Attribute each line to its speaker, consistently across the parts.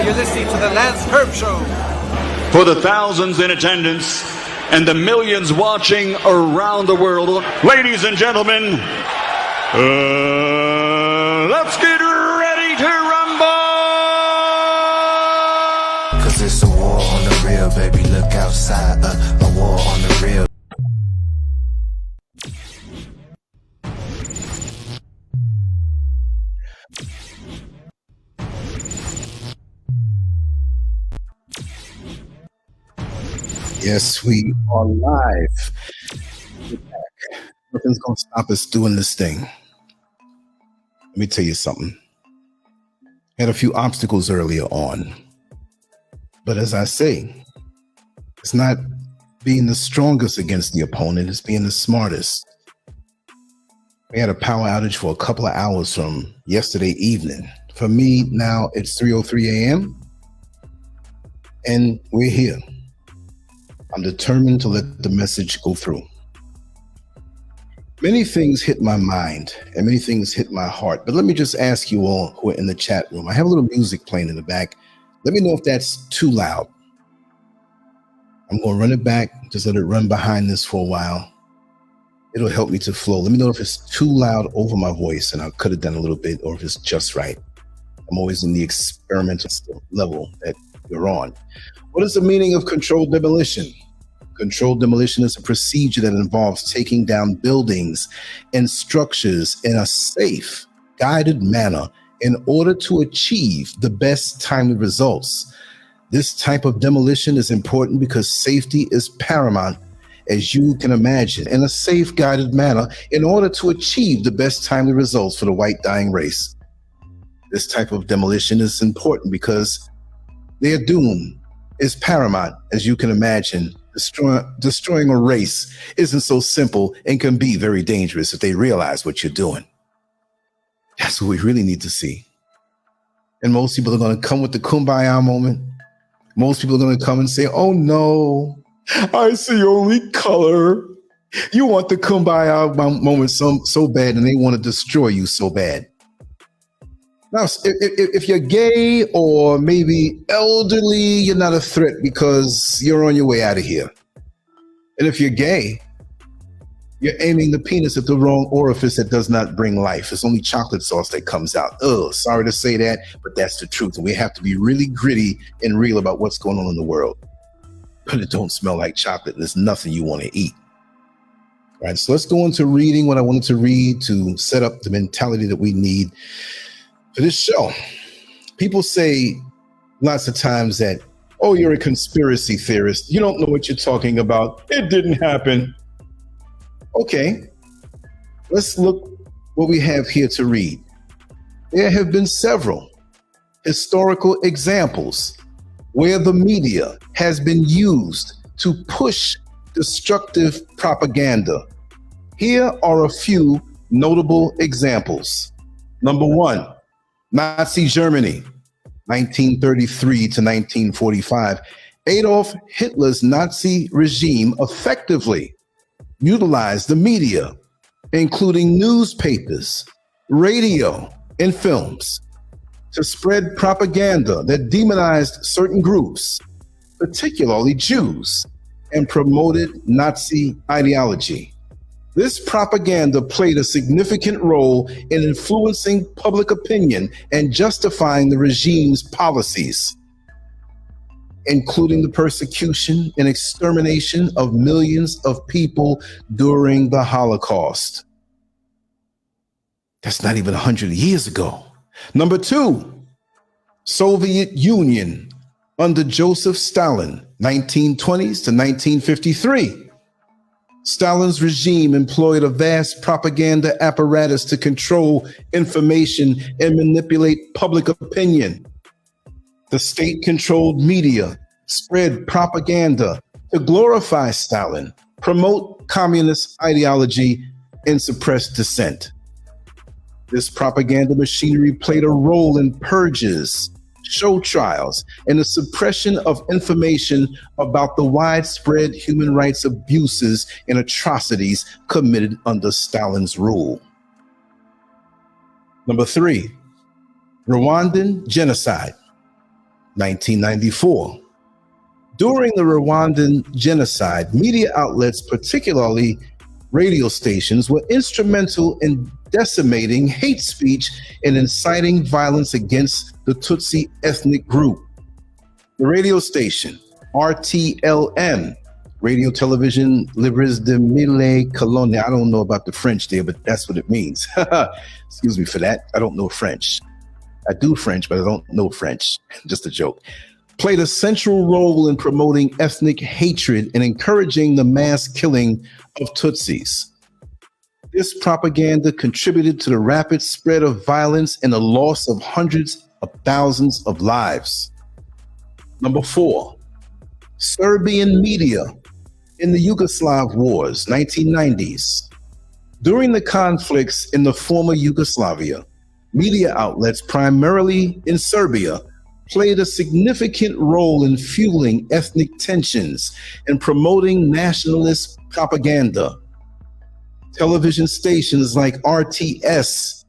Speaker 1: You're listening to the LANCESCURV Show.
Speaker 2: For the thousands in attendance and the millions watching around the world, ladies and gentlemen, let's get ready to rumble!
Speaker 3: Cause it's a war on the real, baby, look outside, a war on the real.
Speaker 4: Yes, we are live. We're back. Nothing's gonna stop us doing this thing. Let me tell you something. Had a few obstacles earlier on, but as I say, it's not being the strongest against the opponent, it's being the smartest. We had a power outage for a couple of hours from yesterday evening. For me, now it's 3:03 a.m. and we're here. I'm determined to let the message go through. Many things hit my mind and many things hit my heart, but let me just ask you all who are in the chat room. I have a little music playing in the back. Let me know if that's too loud. I'm going to run it back, just let it run behind this for a while. It'll help me to flow. Let me know if it's too loud over my voice and I'll cut it down a little bit, or if it's just right. I'm always in the experimental level that you're on. What is the meaning of controlled demolition? Controlled demolition is a procedure that involves taking down buildings and structures in a safe, guided manner in order to achieve the best timely results. This type of demolition is important because safety is paramount, as you can imagine, in a safe, guided manner in order to achieve the best timely results for the white dying race. This type of demolition is important because their doom is paramount, as you can imagine. Destroying a race isn't so simple and can be very dangerous if they realize what you're doing. That's what we really need to see. And most people are going to come with the kumbaya moment. Most people are going to come and say, oh no, I see only color. You want the kumbaya moment so bad, and they want to destroy you so bad. Now, if you're gay or maybe elderly, you're not a threat because you're on your way out of here. And if you're gay, you're aiming the penis at the wrong orifice that does not bring life. It's only chocolate sauce that comes out. Oh, sorry to say that, but that's the truth. And we have to be really gritty and real about what's going on in the world. But it don't smell like chocolate, and there's nothing you want to eat. All right, so let's go into reading what I wanted to read to set up the mentality that we need for this show. People say lots of times that, oh, you're a conspiracy theorist. You don't know what you're talking about. It didn't happen. Okay, let's look what we have here to read. There have been several historical examples where the media has been used to push destructive propaganda. Here are a few notable examples. Number one, Nazi Germany, 1933 to 1945. Adolf Hitler's Nazi regime effectively utilized the media, including newspapers, radio, and films, to spread propaganda that demonized certain groups, particularly Jews, and promoted Nazi ideology. This propaganda played a significant role in influencing public opinion and justifying the regime's policies, including the persecution and extermination of millions of people during the Holocaust. That's not even 100 years ago. Number two, Soviet Union under Joseph Stalin, 1920s to 1953. Stalin's regime employed a vast propaganda apparatus to control information and manipulate public opinion. The state-controlled media spread propaganda to glorify Stalin, promote communist ideology, and suppress dissent. This propaganda machinery played a role in purges, show trials, and the suppression of information about the widespread human rights abuses and atrocities committed under Stalin's rule. Number three, Rwandan genocide, 1994. During the Rwandan genocide, media outlets, particularly radio stations, were instrumental in decimating hate speech and inciting violence against the Tutsi ethnic group. The radio station, RTLM, Radio Television Libres de Mille Colonnes. I don't know about the French there, but that's what it means. Excuse me for that. I don't know French. I do French, but I don't know French. Just a joke. Played a central role in promoting ethnic hatred and encouraging the mass killing of Tutsis. This propaganda contributed to the rapid spread of violence and the loss of hundreds of thousands of lives. Number 4, Serbian media in the Yugoslav wars, 1990s. During the conflicts in the former Yugoslavia, media outlets, primarily in Serbia, played a significant role in fueling ethnic tensions and promoting nationalist propaganda. Television stations like RTS,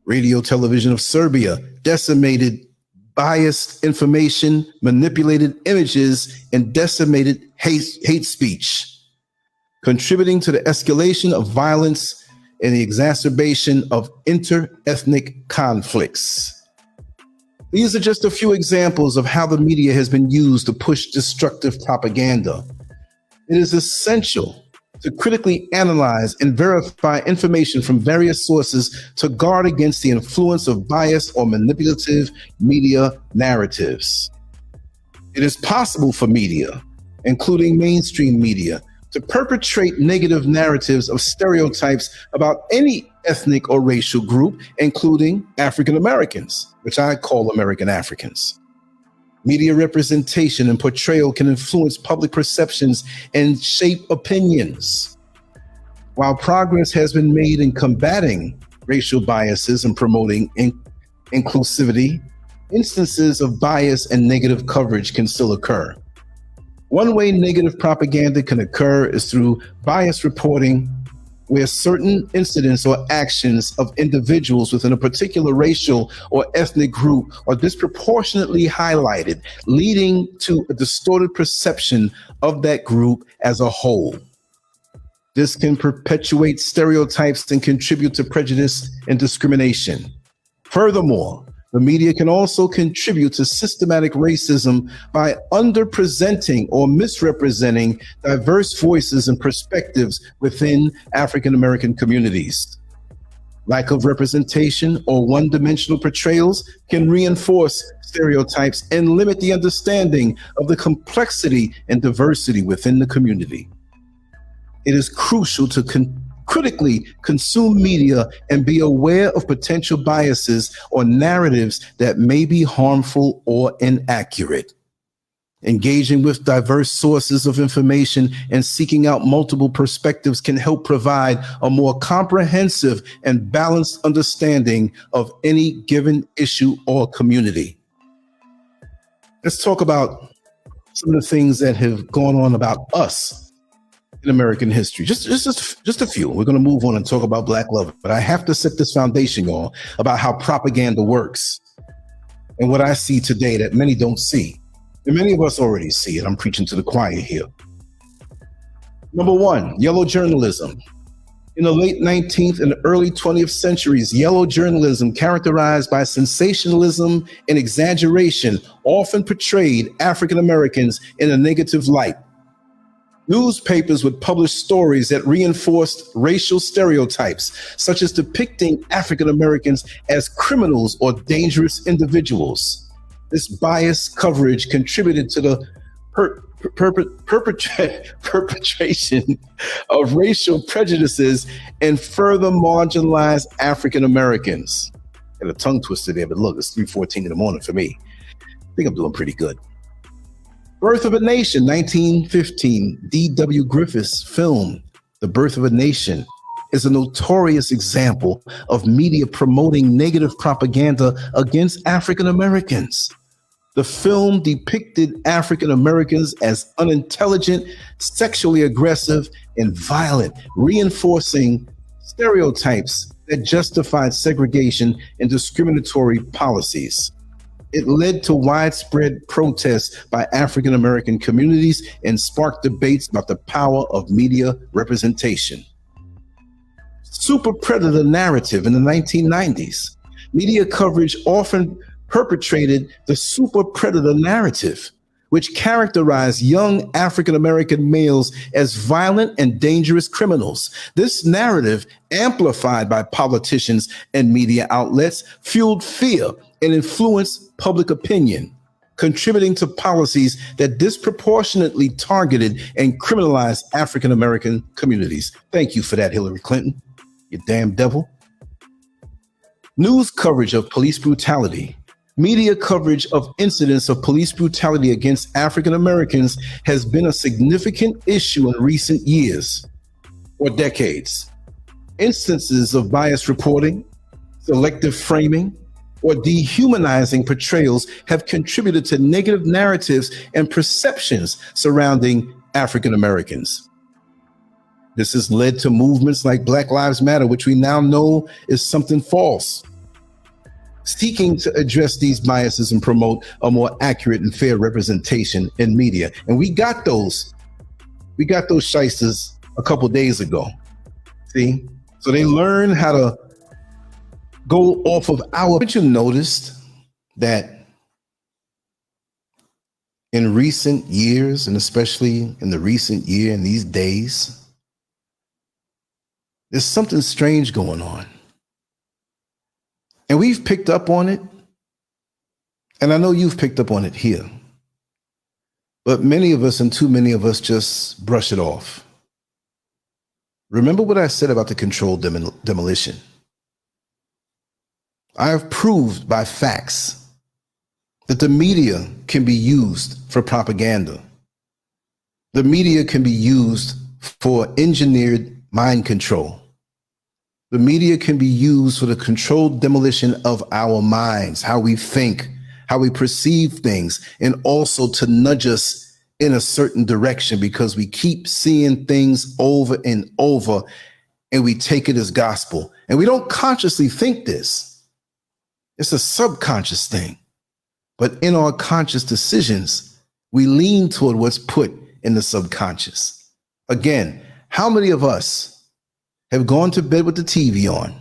Speaker 4: Radio Television of Serbia, decimated biased information, manipulated images, and decimated hate speech, contributing to the escalation of violence and the exacerbation of inter-ethnic conflicts. These are just a few examples of how the media has been used to push destructive propaganda. It is essential to critically analyze and verify information from various sources to guard against the influence of biased or manipulative media narratives. It is possible for media, including mainstream media, to perpetrate negative narratives of stereotypes about any ethnic or racial group, including African Americans, which I call American Africans. Media representation and portrayal can influence public perceptions and shape opinions. While progress has been made in combating racial biases and promoting inclusivity, instances of bias and negative coverage can still occur. One way negative propaganda can occur is through biased reporting, where certain incidents or actions of individuals within a particular racial or ethnic group are disproportionately highlighted, leading to a distorted perception of that group as a whole. This can perpetuate stereotypes and contribute to prejudice and discrimination. Furthermore, the media can also contribute to systematic racism by underrepresenting or misrepresenting diverse voices and perspectives within African American communities. Lack of representation or one-dimensional portrayals can reinforce stereotypes and limit the understanding of the complexity and diversity within the community. It is crucial to critically consume media and be aware of potential biases or narratives that may be harmful or inaccurate. Engaging with diverse sources of information and seeking out multiple perspectives can help provide a more comprehensive and balanced understanding of any given issue or community. Let's talk about some of the things that have gone on about us in American history. Just a few. We're going to move on and talk about Black love, but I have to set this foundation, y'all, about how propaganda works and what I see today that many don't see. And many of us already see it. I'm preaching to the choir here. Number 1, yellow journalism. In the late 19th and early 20th centuries, yellow journalism, characterized by sensationalism and exaggeration, often portrayed African Americans in a negative light. Newspapers would publish stories that reinforced racial stereotypes, such as depicting African Americans as criminals or dangerous individuals. This biased coverage contributed to the perpetration of racial prejudices and further marginalized African Americans. Got a tongue twister there, but look, it's 3:14 in the morning for me. I think I'm doing pretty good. Birth of a Nation, 1915, D.W. Griffith's film, The Birth of a Nation, is a notorious example of media promoting negative propaganda against African Americans. The film depicted African Americans as unintelligent, sexually aggressive, and violent, reinforcing stereotypes that justified segregation and discriminatory policies. It led to widespread protests by African American communities and sparked debates about the power of media representation. Super predator narrative in the 1990s. Media coverage often perpetrated the super predator narrative, which characterized young African American males as violent and dangerous criminals. This narrative, amplified by politicians and media outlets, fueled fear and influenced public opinion, contributing to policies that disproportionately targeted and criminalized African American communities. Thank you for that, Hillary Clinton, you damn devil. News coverage of police brutality. Media coverage of incidents of police brutality against African Americans has been a significant issue in recent years or decades. Instances of biased reporting, selective framing, or dehumanizing portrayals have contributed to negative narratives and perceptions surrounding African Americans. This has led to movements like Black Lives Matter, which we now know is something false, seeking to address these biases and promote a more accurate and fair representation in media. And we got those shysters a couple days ago. See? So they learn how to go off of our. But you noticed that in recent years, and especially in the recent year and these days, there's something strange going on. And we've picked up on it. And I know you've picked up on it here. But many of us, and too many of us, just brush it off. Remember what I said about the controlled demolition. I have proved by facts that the media can be used for propaganda. The media can be used for engineered mind control. The media can be used for the controlled demolition of our minds, how we think, how we perceive things, and also to nudge us in a certain direction because we keep seeing things over and over and we take it as gospel. And we don't consciously think this. It's a subconscious thing. But in our conscious decisions, we lean toward what's put in the subconscious. Again, how many of us have gone to bed with the TV on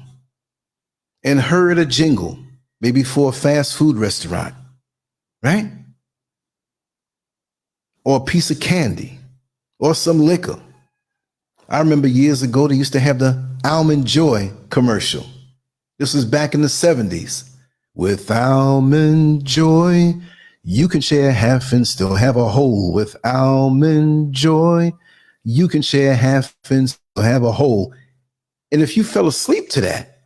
Speaker 4: and heard a jingle, maybe for a fast food restaurant, right? Or a piece of candy or some liquor. I remember years ago, they used to have the Almond Joy commercial. This was back in the 70s. With Almond Joy, you can share half and still have a whole. With Almond Joy, you can share half and still have a whole. And if you fell asleep to that,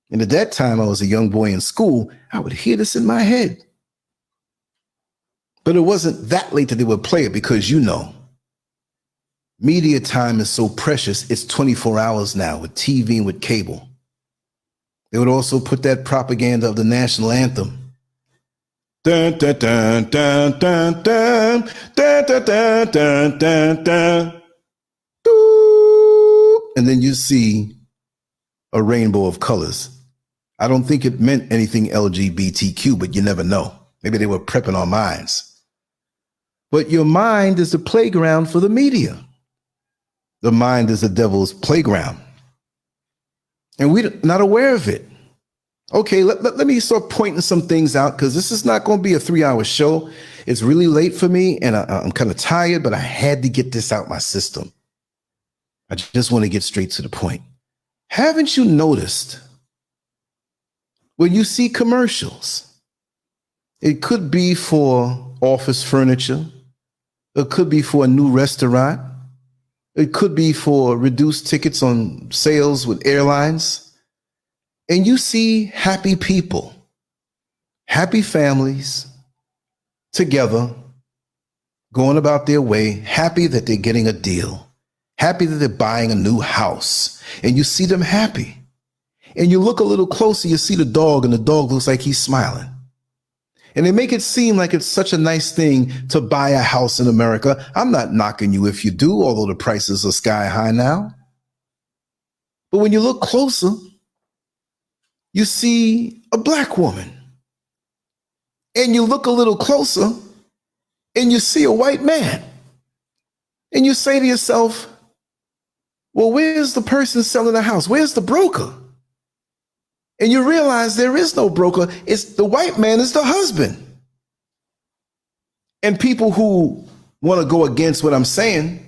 Speaker 4: and at that time I was a young boy in school, I would hear this in my head. But it wasn't that late that they would play it because, you know, media time is so precious. It's 24 hours now with TV and with cable. They would also put that propaganda of the national anthem. Dun, dun, dun, dun, dun, dun, dun, dun, dun, dun, dun, dun. And then you see a rainbow of colors. I don't think it meant anything LGBTQ, but you never know. Maybe they were prepping our minds. But your mind is the playground for the media. The mind is the devil's playground. And we're not aware of it. Okay, let me start pointing some things out because this is not going to be a 3-hour show. It's really late for me and I'm kind of tired, but I had to get this out my system. I just want to get straight to the point. Haven't you noticed when you see commercials, it could be for office furniture, it could be for a new restaurant, it could be for reduced tickets on sales with airlines, and you see happy people, happy families together, going about their way, happy that they're getting a deal. Happy that they're buying a new house, and you see them happy. And you look a little closer, you see the dog, and the dog looks like he's smiling. And they make it seem like it's such a nice thing to buy a house in America. I'm not knocking you if you do, although the prices are sky high now. But when you look closer, you see a black woman and you look a little closer and you see a white man, and you say to yourself, well, where's the person selling the house? Where's the broker? And you realize there is no broker. It's the white man is the husband. And people who want to go against what I'm saying,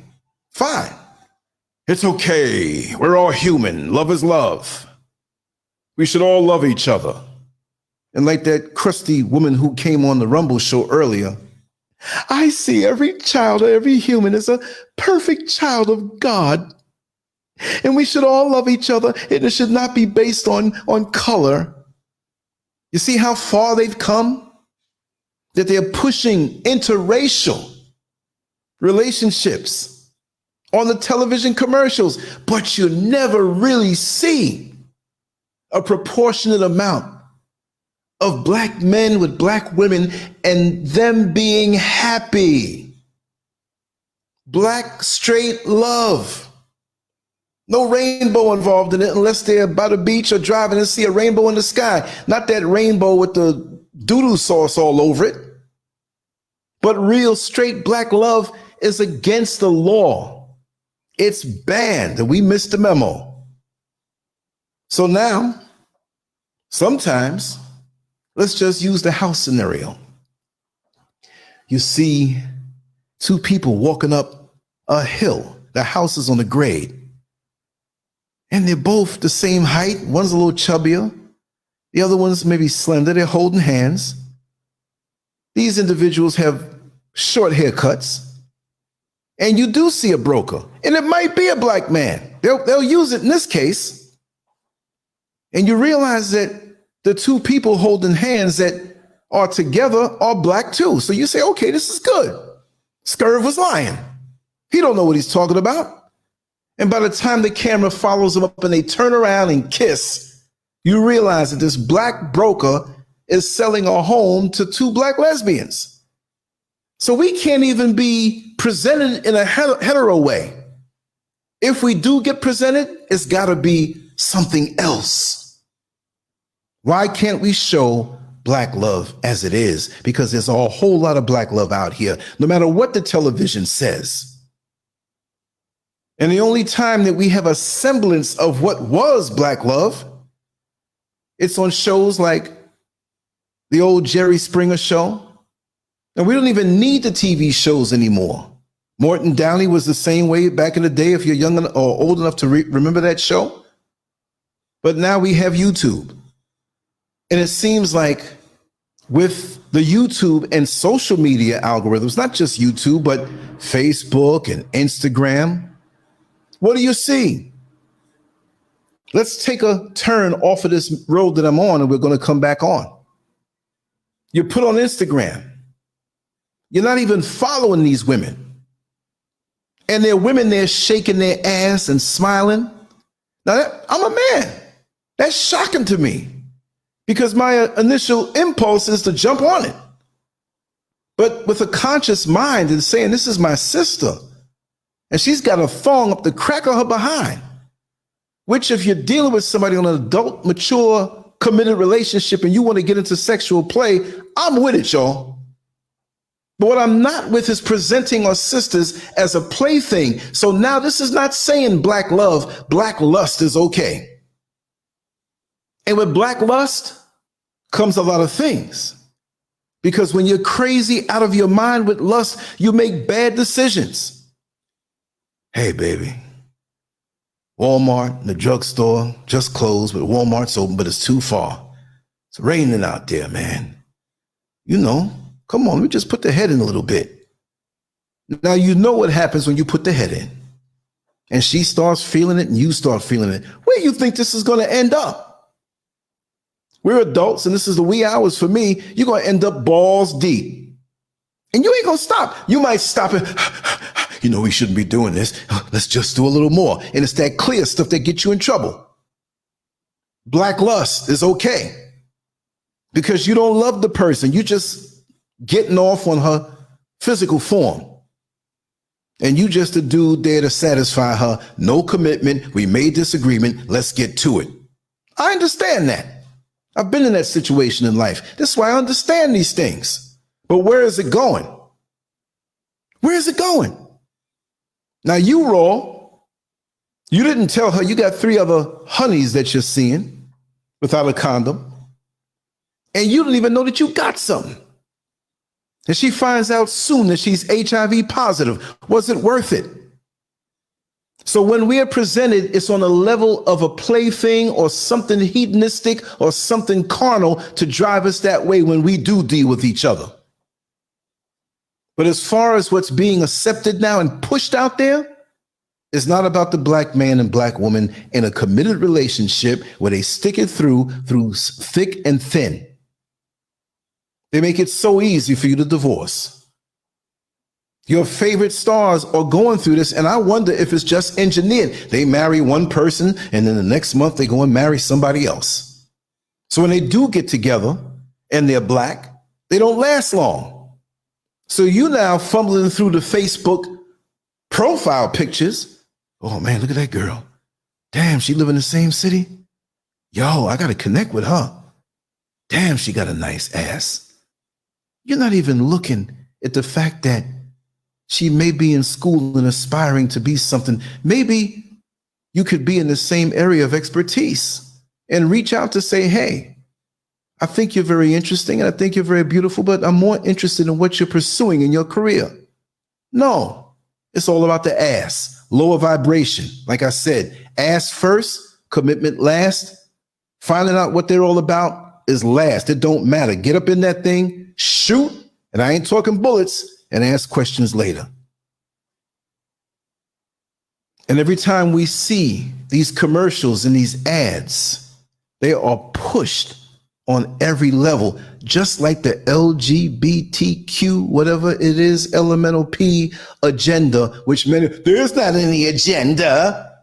Speaker 4: fine. It's okay. We're all human. Love is love. We should all love each other. And like that crusty woman who came on the Rumble show earlier, I see every child or every human as a perfect child of God. And we should all love each other, and it should not be based on color. You see how far they've come? That they're pushing interracial relationships on the television commercials, but you never really see a proportionate amount of black men with black women and them being happy. Black straight love. No rainbow involved in it unless they're by the beach or driving and see a rainbow in the sky. Not that rainbow with the doo-doo sauce all over it. But real straight black love is against the law. It's banned, and we missed the memo. So now, sometimes, let's just use the house scenario. You see two people walking up a hill. The house is on the grade. And they're both the same height. One's a little chubbier. The other one's maybe slender. They're holding hands. These individuals have short haircuts. And you do see a broker. And it might be a black man. They'll use it in this case. And you realize that the two people holding hands that are together are black too. So you say, okay, this is good. SCURV was lying. He don't know what he's talking about. And by the time the camera follows them up and they turn around and kiss, you realize that this black broker is selling a home to two black lesbians. So we can't even be presented in a hetero way. If we do get presented, it's got to be something else. Why can't we show black love as it is? Because there's a whole lot of black love out here, no matter what the television says. And the only time that we have a semblance of what was black love, it's on shows like the old Jerry Springer show. And we don't even need the TV shows anymore. Morton Downey was the same way back in the day, if you're young or old enough to remember that show. But now we have YouTube. And it seems like with the YouTube and social media algorithms, not just YouTube, but Facebook and Instagram, what do you see? Let's take a turn off of this road that I'm on, and we're going to come back on. You put on Instagram. You're not even following these women. And there are women there shaking their ass and smiling. Now, I'm a man. That's shocking to me because my initial impulse is to jump on it. But with a conscious mind and saying, this is my sister, and she's got a thong up the crack of her behind, which if you're dealing with somebody on an adult, mature, committed relationship and you want to get into sexual play, I'm with it, y'all. But what I'm not with is presenting our sisters as a plaything. So now this is not saying black love, black lust is okay. And with black lust comes a lot of things. Because when you're crazy out of your mind with lust, you make bad decisions. Hey, baby, Walmart and the drugstore just closed, but Walmart's open, but it's too far. It's raining out there, man. You know, come on, let me just put the head in a little bit. Now, you know what happens when you put the head in. And she starts feeling it and you start feeling it. Where do you think this is going to end up? We're adults, and this is the wee hours for me. You're going to end up balls deep. And you ain't going to stop. You might stop it. You know, we shouldn't be doing this. Let's just do a little more. And it's that clear stuff that gets you in trouble. Black lust is okay because you don't love the person. You just getting off on her physical form. And you just a dude there to satisfy her. No commitment. We made this agreement. Let's get to it. I understand that. I've been in that situation in life. That's why I understand these things. But where is it going? Where is it going? Now you, Raw, you didn't tell her you got 3 other honeys that you're seeing without a condom. And you didn't even know that you got something. And she finds out soon that she's HIV positive. Was it worth it? So when we are presented, it's on a level of a plaything or something hedonistic or something carnal to drive us that way when we do deal with each other. But as far as what's being accepted now and pushed out there, it's not about the black man and black woman in a committed relationship where they stick it through thick and thin. They make it so easy for you to divorce. Your favorite stars are going through this, and I wonder if it's just engineered. They marry one person, and then the next month they go and marry somebody else. So when they do get together and they're black, they don't last long. So you now fumbling through the Facebook profile pictures. Oh man, look at that girl. Damn, she live in the same city. Yo, I got to connect with her. Damn, she got a nice ass. You're not even looking at the fact that she may be in school and aspiring to be something. Maybe you could be in the same area of expertise and reach out to say, hey, I think you're very interesting and I think you're very beautiful, but I'm more interested in what you're pursuing in your career. No, it's all about the ass, lower vibration. Like I said, ass first, commitment last. Finding out what they're all about is last. It don't matter. Get up in that thing, shoot, and I ain't talking bullets, and ask questions later. And every time we see these commercials and these ads, they are pushed on every level, just like the LGBTQ, whatever it is, elemental P agenda, which meant there's not any agenda.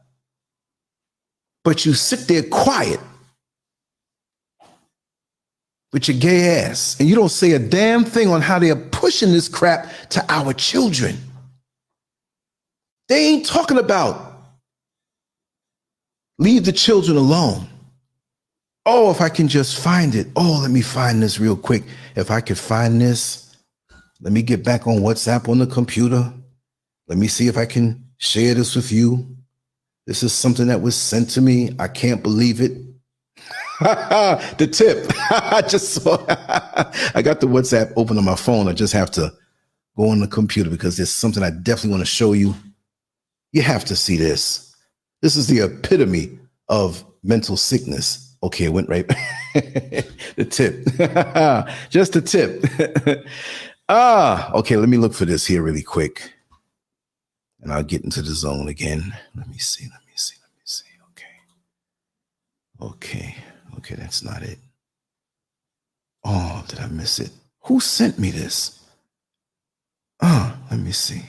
Speaker 4: But you sit there quiet with your gay ass, and you don't say a damn thing on how they are pushing this crap to our children. They ain't talking about leave the children alone. Oh, if I can just find it. Oh, let me find this real quick. If I could find this, let me get back on WhatsApp on the computer. Let me see if I can share this with you. This is something that was sent to me. I can't believe it. The tip. I just saw. I got the WhatsApp open on my phone. I just have to go on the computer because there's something I definitely want to show you. You have to see this. This is the epitome of mental sickness. Okay, it went right. The tip. Just the tip. Okay, let me look for this here really quick. And I'll get into the zone again. Let me see. Okay, that's not it. Oh, did I miss it? Who sent me this? Let me see.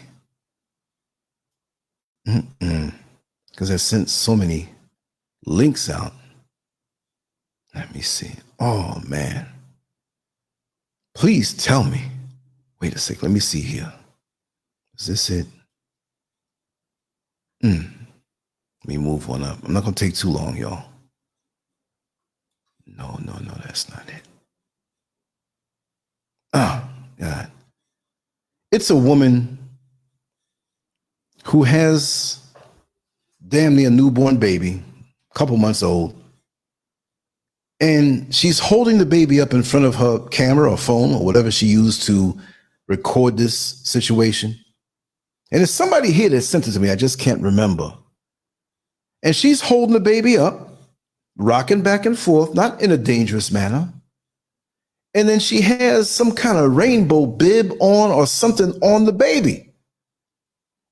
Speaker 4: Because I sent so many links out. Let me see. Oh, man. Please tell me. Wait a sec. Let me see here. Is this it? Let me move one up. I'm not going to take too long, y'all. No, that's not it. Oh, God. It's a woman who has damn near a newborn baby, a couple months old. And she's holding the baby up in front of her camera or phone or whatever she used to record this situation. And there's somebody here that sent it to me. I just can't remember. And she's holding the baby up, rocking back and forth, not in a dangerous manner. And then she has some kind of rainbow bib on or something on the baby.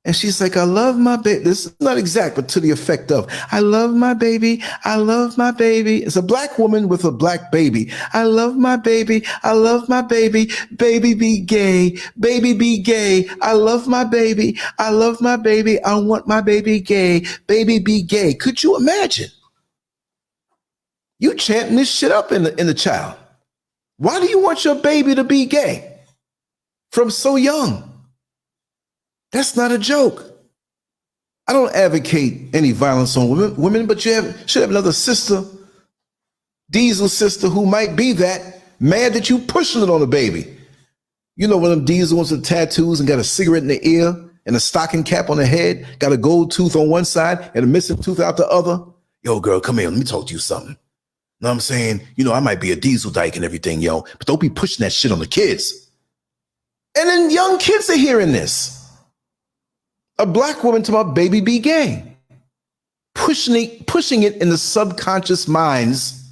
Speaker 4: And she's like, I love my baby. This is not exact, but to the effect of, I love my baby. I love my baby. It's a black woman with a black baby. I love my baby. I love my baby. Baby be gay. Baby be gay. I love my baby. I love my baby. I want my baby gay. Baby be gay. Could you imagine? You chanting this shit up in the child. Why do you want your baby to be gay from so young? That's not a joke. I don't advocate any violence on women, but you should have another sister diesel sister who might be that mad that you pushing it on a baby. You know, one of them diesel ones with tattoos and got a cigarette in the ear and a stocking cap on the head, got a gold tooth on one side and a missing tooth out the other. Yo, girl, come here. Let me talk to you something. Know what I'm saying? You know, I might be a diesel dyke and everything, yo, but don't be pushing that shit on the kids. And then young kids are hearing this. A black woman to my baby be gay. Pushing it in the subconscious minds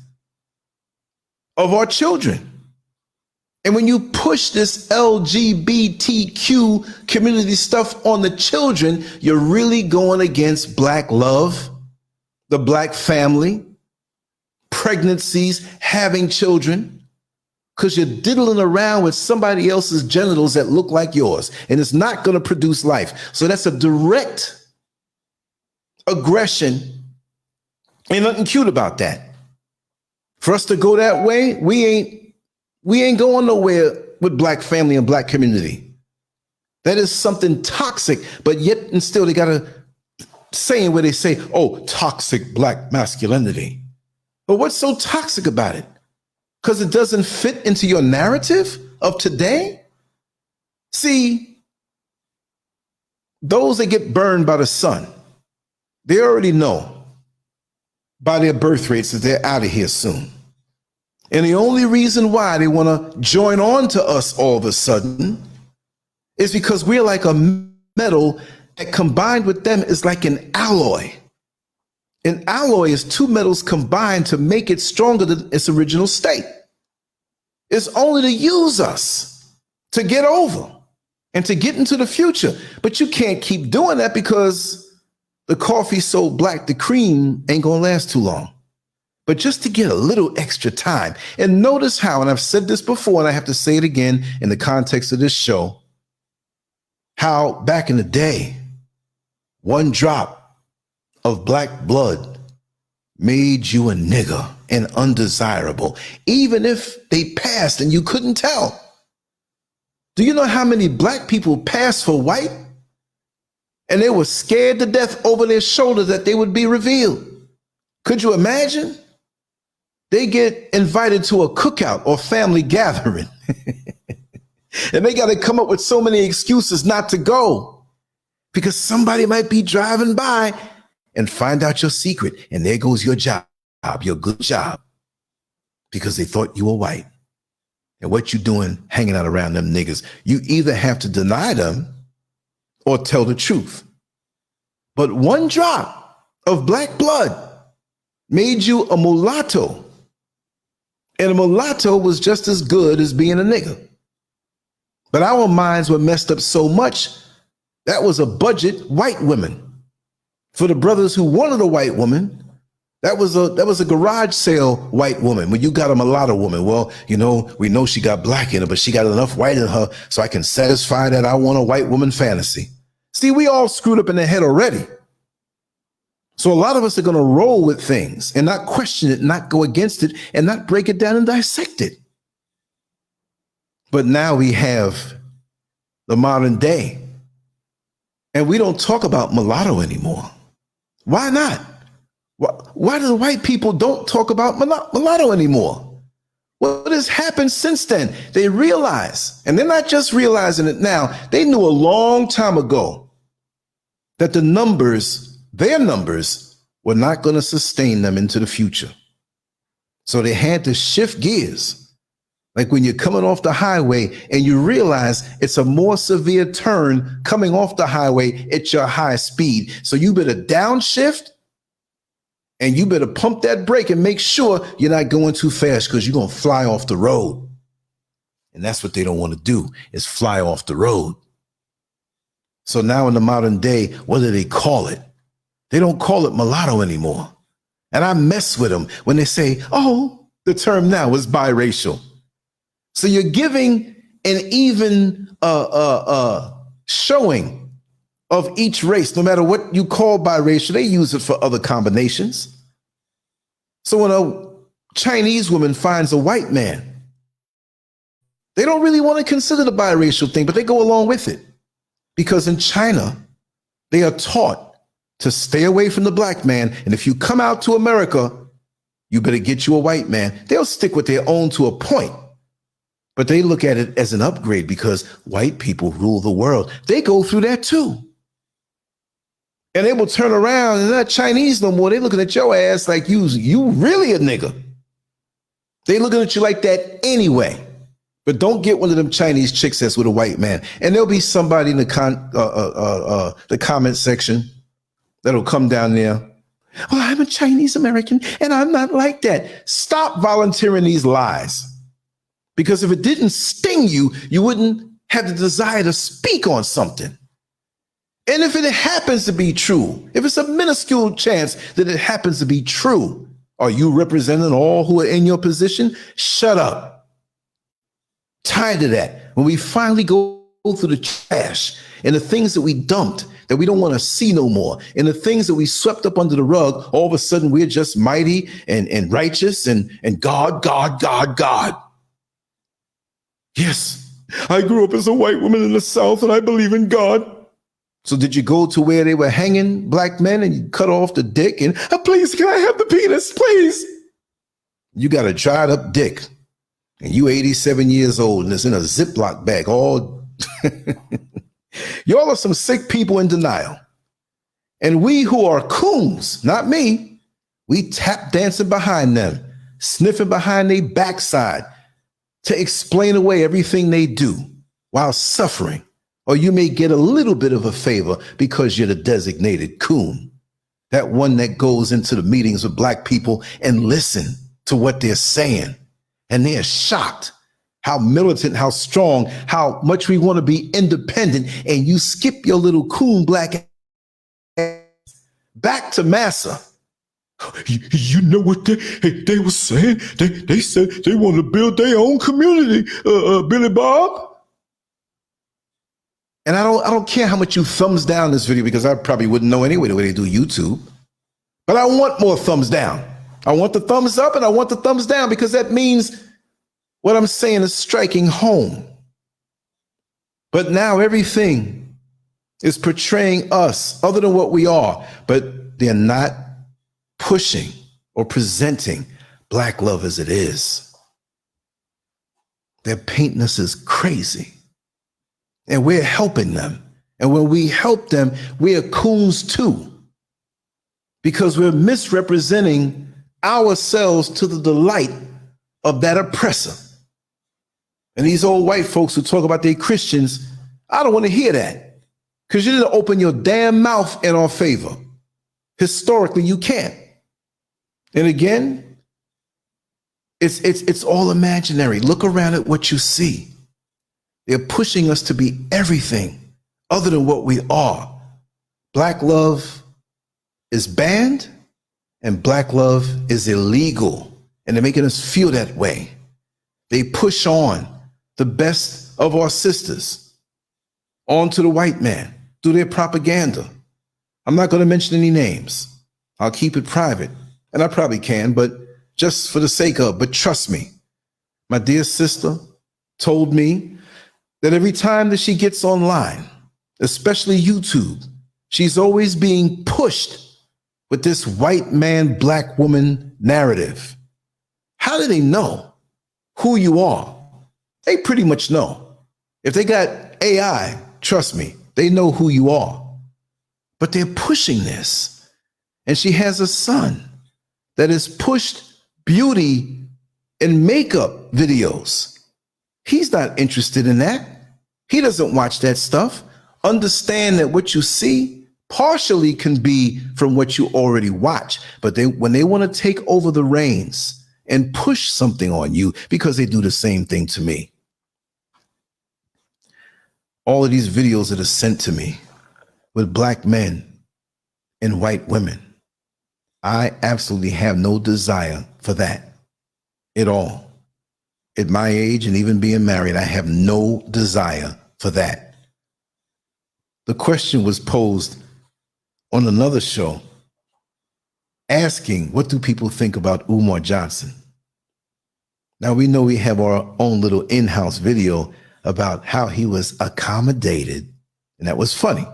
Speaker 4: of our children. And when you push this LGBTQ community stuff on the children, you're really going against black love, the black family, pregnancies, having children, because you're diddling around with somebody else's genitals that look like yours, and it's not going to produce life. So that's a direct aggression. Ain't nothing cute about that. For us to go that way, we ain't going nowhere with black family and black community. That is something toxic, but yet and still they got a saying where they say, oh, toxic black masculinity. But what's so toxic about it? Because it doesn't fit into your narrative of today? See, those that get burned by the sun, they already know by their birth rates that they're out of here soon. And the only reason why they want to join on to us all of a sudden is because we're like a metal that combined with them is like an alloy. An alloy is two metals combined to make it stronger than its original state. It's only to use us, to get over, and to get into the future. But you can't keep doing that because the coffee's so black, the cream ain't gonna last too long. But just to get a little extra time. And notice how, and I've said this before, and I have to say it again in the context of this show, how back in the day, one drop of black blood made you a nigger and undesirable, even if they passed and you couldn't tell. Do you know how many black people passed for white? And they were scared to death over their shoulder that they would be revealed. Could you imagine? They get invited to a cookout or family gathering. And they got to come up with so many excuses not to go because somebody might be driving by and find out your secret. And there goes your job, your good job, because they thought you were white. And what you doing hanging out around them niggas? You either have to deny them or tell the truth. But one drop of black blood made you a mulatto. And a mulatto was just as good as being a nigger. But our minds were messed up so much, that was a budget white woman. For the brothers who wanted a white woman, that was a garage sale white woman. When you got a mulatto woman, well, you know, we know she got black in her, but she got enough white in her so I can satisfy that I want a white woman fantasy. See, we all screwed up in the head already. So a lot of us are going to roll with things and not question it, not go against it, and not break it down and dissect it. But now we have the modern day, and we don't talk about mulatto anymore. Why not? Why do the white people don't talk about mulatto anymore? What has happened since then? They realize, and they're not just realizing it now, they knew a long time ago that their numbers were not going to sustain them into the future. So they had to shift gears. Like when you're coming off the highway and you realize it's a more severe turn coming off the highway at your high speed. So you better downshift and you better pump that brake and make sure you're not going too fast because you're going to fly off the road. And that's what they don't want to do, is fly off the road. So now in the modern day, what do they call it? They don't call it mulatto anymore. And I mess with them when they say, oh, the term now is biracial. So you're giving an even showing of each race, no matter what you call biracial, they use it for other combinations. So when a Chinese woman finds a white man, they don't really want to consider the biracial thing, but they go along with it. Because in China, they are taught to stay away from the black man. And if you come out to America, You better get you a white man. They'll stick with their own to a point, but they look at it as an upgrade because white people rule the world. They go through that too. And they will turn around and they're not Chinese no more. They're looking at your ass like you really a nigga. They looking at you like that anyway. But don't get one of them Chinese chicks that's with a white man. And there'll be somebody in the comment section that'll come down there. Well, I'm a Chinese American and I'm not like that. Stop volunteering these lies. Because if it didn't sting you, you wouldn't have the desire to speak on something. And if it happens to be true, if it's a minuscule chance that it happens to be true, are you representing all who are in your position? Shut up. Tired of that. When we finally go through the trash and the things that we dumped that we don't want to see no more, and the things that we swept up under the rug, all of a sudden we're just mighty and righteous and God. Yes, I grew up as a white woman in the South and I believe in God. So did you go to where they were hanging black men and you cut off the dick and, please, can I have the penis, please? You got a dried up dick and you 87 years old and it's in a Ziploc bag. All y'all are some sick people in denial. And we who are coons, not me, we tap dancing behind them, sniffing behind their backside to explain away everything they do while suffering. Or you may get a little bit of a favor because you're the designated coon. That one that goes into the meetings with black people and listen to what they're saying. And they're shocked how militant, how strong, how much we want to be independent. And you skip your little coon black ass back to massa. You know what they were saying? They said they want to build their own community, Billy Bob. And I don't care how much you thumbs down this video because I probably wouldn't know anyway the way they do YouTube. But I want more thumbs down. I want the thumbs up and I want the thumbs down because that means what I'm saying is striking home. But now everything is portraying us other than what we are, but they're not pushing or presenting black love as it is. They're painting us as crazy. And we're helping them. And when we help them, we are coons too. Because we're misrepresenting ourselves to the delight of that oppressor. And these old white folks who talk about they Christians, I don't want to hear that. Because you didn't open your damn mouth in our favor. Historically, you can't. And again, it's all imaginary. Look around at what you see. They're pushing us to be everything other than what we are. Black love is banned and black love is illegal. And they're making us feel that way. They push on the best of our sisters onto the white man through their propaganda. I'm not going to mention any names. I'll keep it private. And I probably can, but just for the sake of, but trust me, my dear sister told me that every time that she gets online, especially YouTube, she's always being pushed with this white man, black woman narrative. How do they know who you are? They pretty much know. If they got AI, trust me, they know who you are. But they're pushing this. And she has a son that has pushed beauty and makeup videos. He's not interested in that. He doesn't watch that stuff. Understand that what you see partially can be from what you already watch. But when they want to take over the reins and push something on you, because they do the same thing to me. All of these videos that are sent to me with black men and white women, I absolutely have no desire for that at all. At my age and even being married, I have no desire for that. The question was posed on another show asking, what do people think about Umar Johnson? Now we know we have our own little in-house video about how he was accommodated, and that was funny.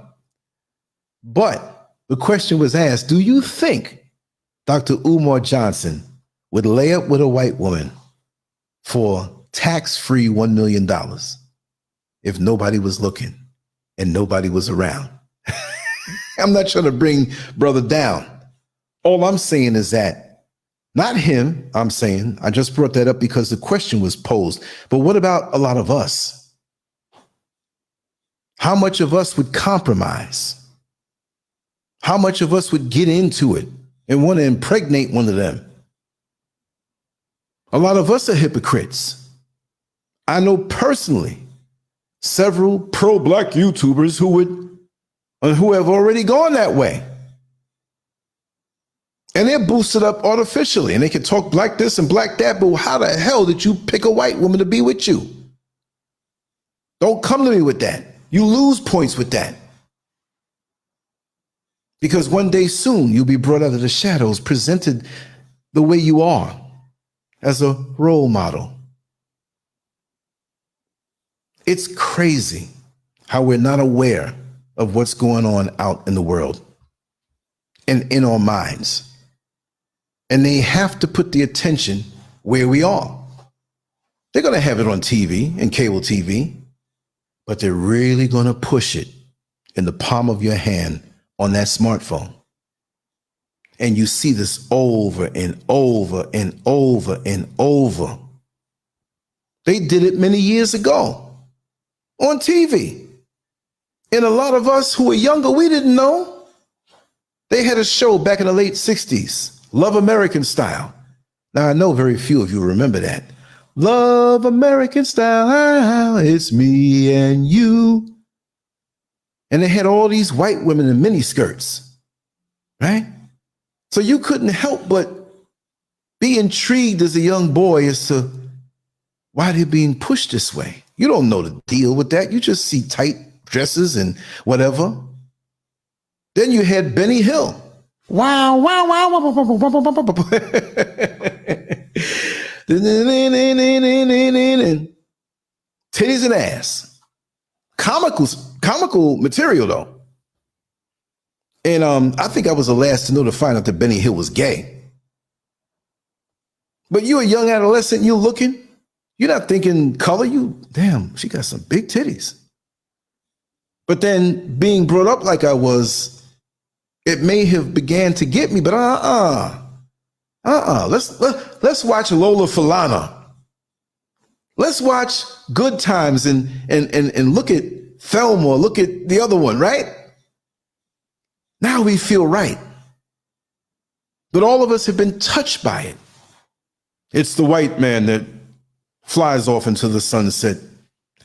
Speaker 4: But the question was asked, do you think Dr. Umar Johnson would lay up with a white woman for tax-free $1 million if nobody was looking and nobody was around? I'm not trying to bring brother down. All I'm saying is that, not him, I'm saying, I just brought that up because the question was posed. But what about a lot of us? How much of us would compromise? How much of us would get into it and want to impregnate one of them? A lot of us are hypocrites. I know personally several pro-black YouTubers who have already gone that way. And they're boosted up artificially, and they can talk black this and black that, but how the hell did you pick a white woman to be with you? Don't come to me with that. You lose points with that. Because one day soon, you'll be brought out of the shadows, presented the way you are, as a role model. It's crazy how we're not aware of what's going on out in the world and in our minds. And they have to put the attention where we are. They're going to have it on TV and cable TV, but they're really going to push it in the palm of your hand on that smartphone. And you see this over and over and over and over. They did it many years ago on TV. And a lot of us who were younger, we didn't know. They had a show back in the late 60s, Love American Style. Now, I know very few of you remember that. Love American Style, it's me and you. And they had all these white women in miniskirts, right? So you couldn't help but be intrigued as a young boy as to why they're being pushed this way. You don't know the deal with that. You just see tight dresses and whatever. Then you had Benny Hill. Wow, wow, wow, wow, wow, wow, wow, wow, wow. Titties and ass. Comical material, though. And I think I was the last to know to find out that Benny Hill was gay. But you a young adolescent, you looking, you're not thinking color, damn, she got some big titties. But then being brought up like I was, it may have began to get me, but let's watch Lola Falana. Let's watch Good Times and look at Thelma, look at the other one, right? Now we feel right. But all of us have been touched by it. It's the white man that flies off into the sunset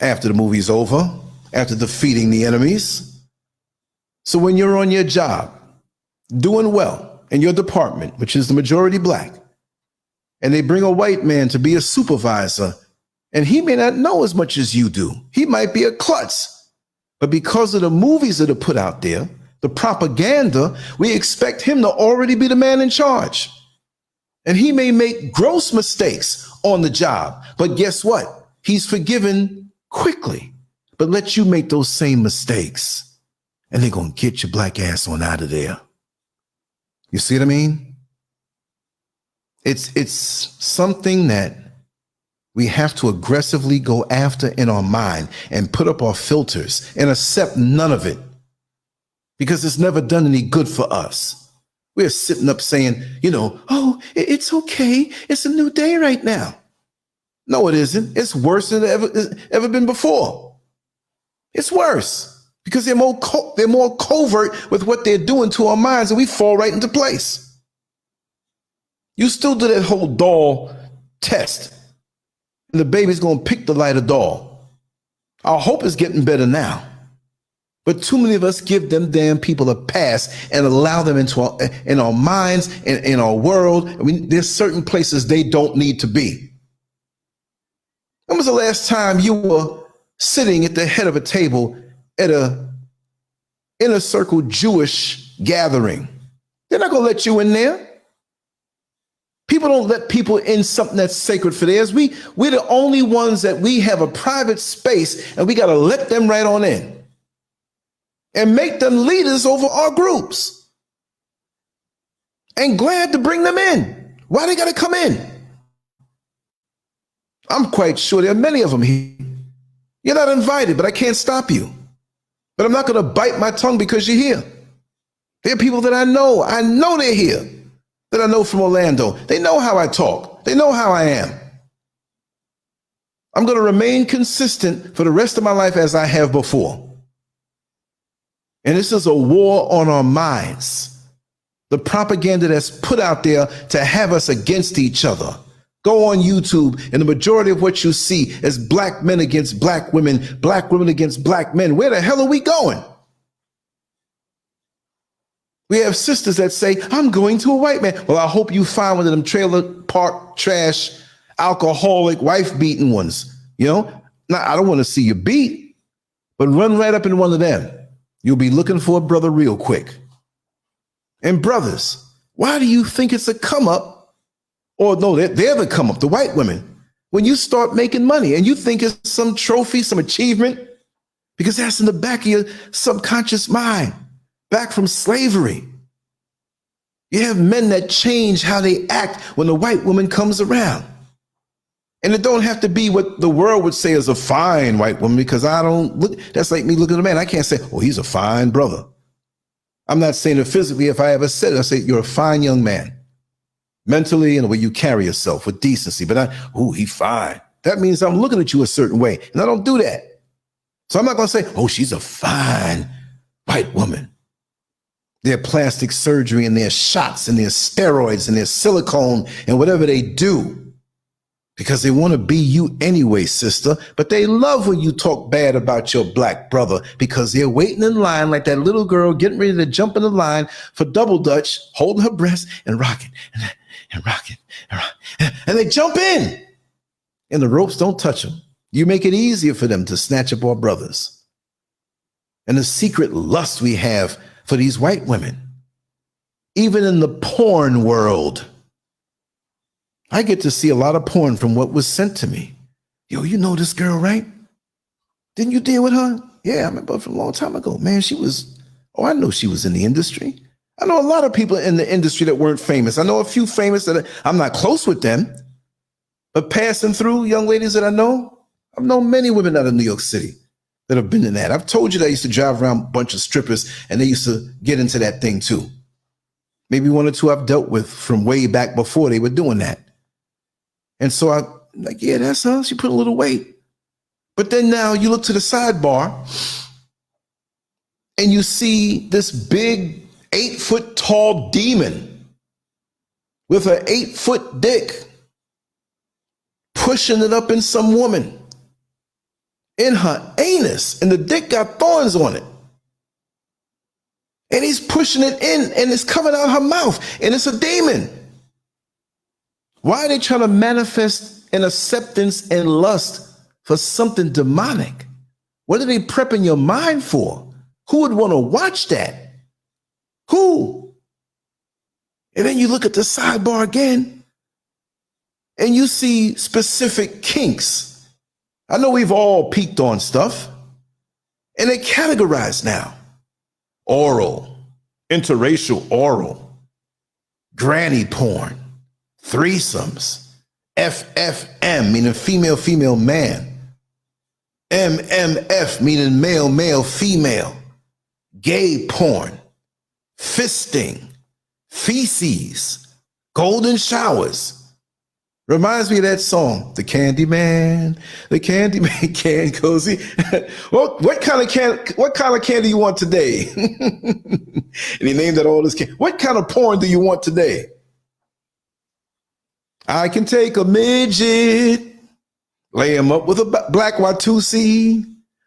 Speaker 4: after the movie's over, after defeating the enemies. So when you're on your job, doing well in your department, which is the majority black, and they bring a white man to be a supervisor, and he may not know as much as you do. He might be a klutz. But because of the movies that are put out there, the propaganda, we expect him to already be the man in charge. And he may make gross mistakes on the job, but guess what? He's forgiven quickly. But let you make those same mistakes, and they're going to get your black ass on out of there. You see what I mean? It's something that we have to aggressively go after in our mind and put up our filters and accept none of it, because it's never done any good for us. We're sitting up saying, oh, it's okay. It's a new day right now. No, it isn't. It's worse than it ever been before. It's worse because they're more covert with what they're doing to our minds, and we fall right into place. You still do that whole doll test, and the baby's going to pick the lighter doll. Our hope is getting better now. But too many of us give them damn people a pass and allow them in our minds and in our world. I mean, there's certain places they don't need to be. When was the last time you were sitting at the head of a table at a inner circle Jewish gathering? They're not going to let you in there. People don't let people in something that's sacred for theirs. We're the only ones that we have a private space, and we got to let them right on in and make them leaders over our groups. And glad to bring them in. Why they got to come in? I'm quite sure there are many of them here. You're not invited, but I can't stop you. But I'm not going to bite my tongue because you're here. There are people that I know they're here, that I know from Orlando. They know how I talk. They know how I am. I'm going to remain consistent for the rest of my life as I have before. And this is a war on our minds. The propaganda that's put out there to have us against each other. Go on YouTube, and the majority of what you see is black men against black women against black men. Where the hell are we going? We have sisters that say, I'm going to a white man. Well, I hope you find one of them trailer park trash, alcoholic, wife-beaten ones. You know, now, I don't want to see you beat, but run right up in one of them. You'll be looking for a brother real quick. And brothers, why do you think it's a come up? Or no, they're the come up, the white women. When you start making money and you think it's some trophy, some achievement, because that's in the back of your subconscious mind, back from slavery. You have men that change how they act when the white woman comes around. And it don't have to be what the world would say is a fine white woman, because I don't look, that's like me looking at a man. I can't say, oh, he's a fine brother. I'm not saying it physically. If I ever said it, I say, you're a fine young man. Mentally and the way you carry yourself with decency. But he fine. That means I'm looking at you a certain way. And I don't do that. So I'm not going to say, oh, she's a fine white woman. Their plastic surgery and their shots and their steroids and their silicone and whatever they do. Because they want to be you anyway, sister. But they love when you talk bad about your black brother, because they're waiting in line like that little girl getting ready to jump in the line for double dutch, holding her breast and rocking and rocking and rocking. And they jump in. And the ropes don't touch them. You make it easier for them to snatch up our brothers. And the secret lust we have for these white women, even in the porn world. I get to see a lot of porn from what was sent to me. Yo, you know this girl, right? Didn't you deal with her? Yeah, I remember from a long time ago. Man, I know she was in the industry. I know a lot of people in the industry that weren't famous. I know a few famous that I'm not close with them, but passing through young ladies that I know, I've known many women out of New York City that have been in that. I've told you that I used to drive around a bunch of strippers and they used to get into that thing too. Maybe one or two I've dealt with from way back before they were doing that. And so I'm like, yeah, that's her. She put a little weight. But then now you look to the sidebar and you see this big 8-foot tall demon with an 8-foot dick pushing it up in some woman in her anus, and the dick got thorns on it. And he's pushing it in and it's coming out her mouth, and it's a demon. Why are they trying to manifest an acceptance and lust for something demonic? What are they prepping your mind for? Who would want to watch that? Who? And then you look at the sidebar again and you see specific kinks. I know we've all peeked on stuff, and they're categorized now. Oral, interracial oral, granny porn, threesomes, FFM, meaning female, man, MMF, meaning male, female, gay porn, fisting, feces, golden showers. Reminds me of that song, the Candyman can cozy. Well, what kind of candy you want today? And he named that all this candy. What kind of porn do you want today? I can take a midget, lay him up with a black Watusi,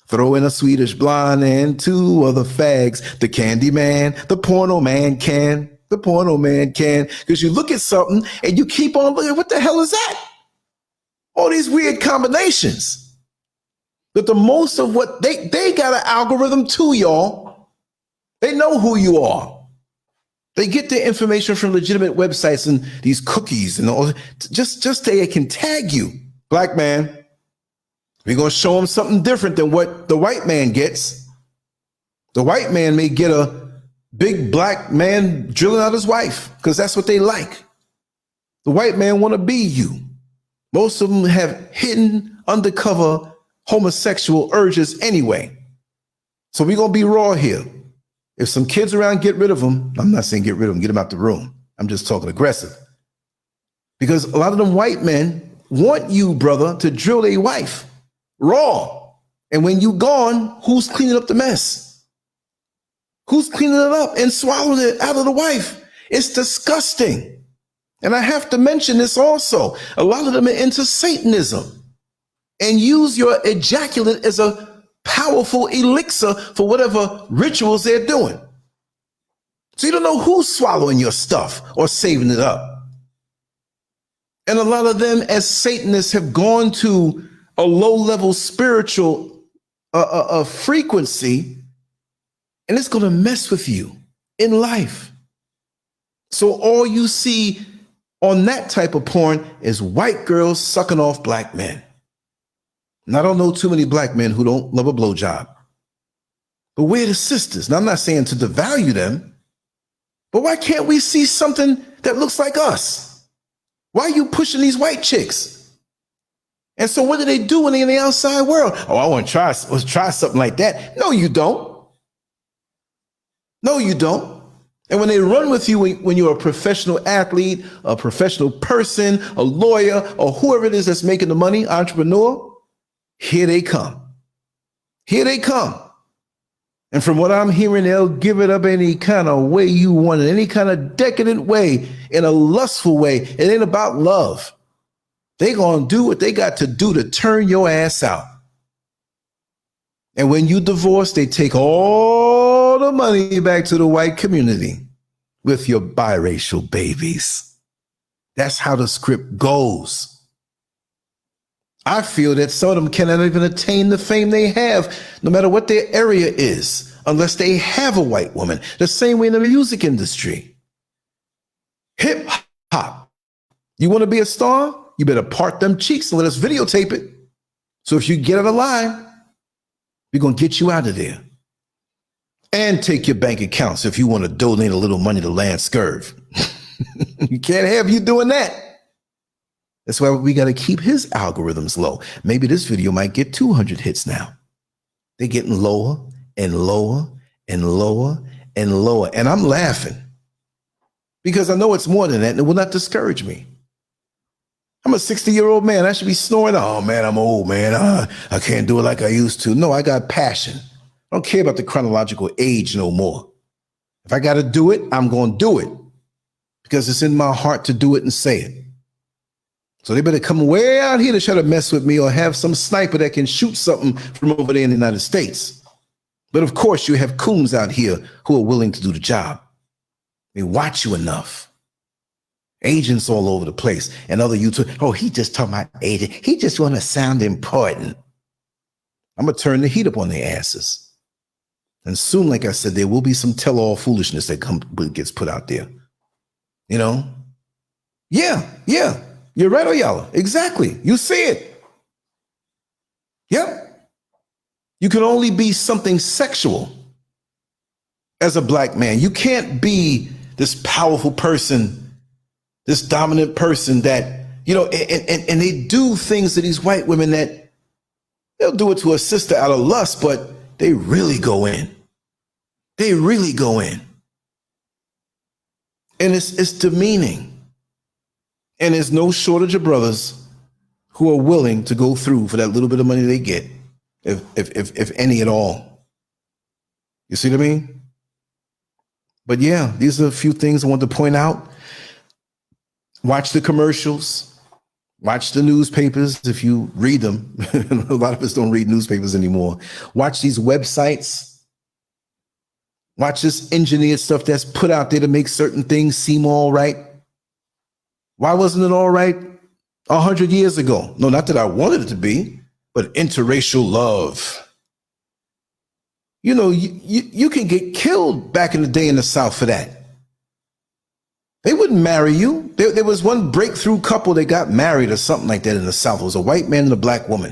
Speaker 4: throw in a Swedish blonde and 2 other fags. The Candyman, the porno man can. The porno man can, because you look at something and you keep on looking, what the hell is that? All these weird combinations. But the most of what they got an algorithm too, y'all. They know who you are. They get their information from legitimate websites and these cookies and all, just so they can tag you. Black man, we're going to show them something different than what the white man gets. The white man may get a big black man drilling out his wife because that's what they like. The white man want to be you. Most of them have hidden undercover homosexual urges anyway. So we're going to be raw here. If some kids around, get rid of them. I'm not saying get rid of them, get them out the room. I'm just talking aggressive. Because a lot of them white men want you, brother, to drill their wife raw. And when you gone, who's cleaning up the mess? Who's cleaning it up and swallowing it out of the wife? It's disgusting. And I have to mention this also. A lot of them are into Satanism and use your ejaculate as a powerful elixir for whatever rituals they're doing. So you don't know who's swallowing your stuff or saving it up. And a lot of them as Satanists have gone to a low-level spiritual frequency, and it's going to mess with you in life. So all you see on that type of porn is white girls sucking off black men. And I don't know too many black men who don't love a blowjob. But we're the sisters. Now, I'm not saying to devalue them, but why can't we see something that looks like us? Why are you pushing these white chicks? And so what do they do when they're in the outside world? Oh, I want to try something like that. No, you don't. No, you don't. And when they run with you, when you're a professional athlete, a professional person, a lawyer, or whoever it is that's making the money, entrepreneur, here they come. Here they come. And from what I'm hearing, they'll give it up any kind of way you want it, any kind of decadent way, in a lustful way. It ain't about love. They're going to do what they got to do to turn your ass out. And when you divorce, they take all the money back to the white community with your biracial babies. That's how the script goes. I feel that some of them cannot even attain the fame they have, no matter what their area is, unless they have a white woman. The same way in the music industry. Hip hop. You want to be a star? You better part them cheeks and let us videotape it. So if you get out of line, we're going to get you out of there. And take your bank accounts if you want to donate a little money to LANCESCURV. You can't have you doing that. That's why we got to keep his algorithms low. Maybe this video might get 200 hits now. They're getting lower and lower and lower and lower. And I'm laughing because I know it's more than that and it will not discourage me. I'm a 60-year-old man. I should be snoring. Oh, man, I'm old, man. I can't do it like I used to. No, I got passion. I don't care about the chronological age no more. If I got to do it, I'm going to do it because it's in my heart to do it and say it. So they better come way out here to try to mess with me or have some sniper that can shoot something from over there in the United States. But of course, you have coons out here who are willing to do the job. They watch you enough. Agents all over the place and other YouTube. Oh, he just talking about agent. He just want to sound important. I'm going to turn the heat up on their asses. And soon, like I said, there will be some tell-all foolishness that gets put out there. You know? Yeah. You're right, Oyala. Exactly. You see it. Yep. You can only be something sexual as a black man. You can't be this powerful person, this dominant person that, you know, and they do things to these white women that they'll do it to a sister out of lust, but they really go in. They really go in. And it's demeaning. And there's no shortage of brothers who are willing to go through for that little bit of money they get, if any at all. You see what I mean? But yeah, these are a few things I want to point out. Watch the commercials. Watch the newspapers if you read them. A lot of us don't read newspapers anymore. Watch these websites. Watch this engineered stuff that's put out there to make certain things seem all right. Why wasn't it all right 100 years ago? No, not that I wanted it to be, but interracial love. You know, you can get killed back in the day in the South for that. They wouldn't marry you. There was one breakthrough couple that got married or something like that in the South. It was a white man and a black woman.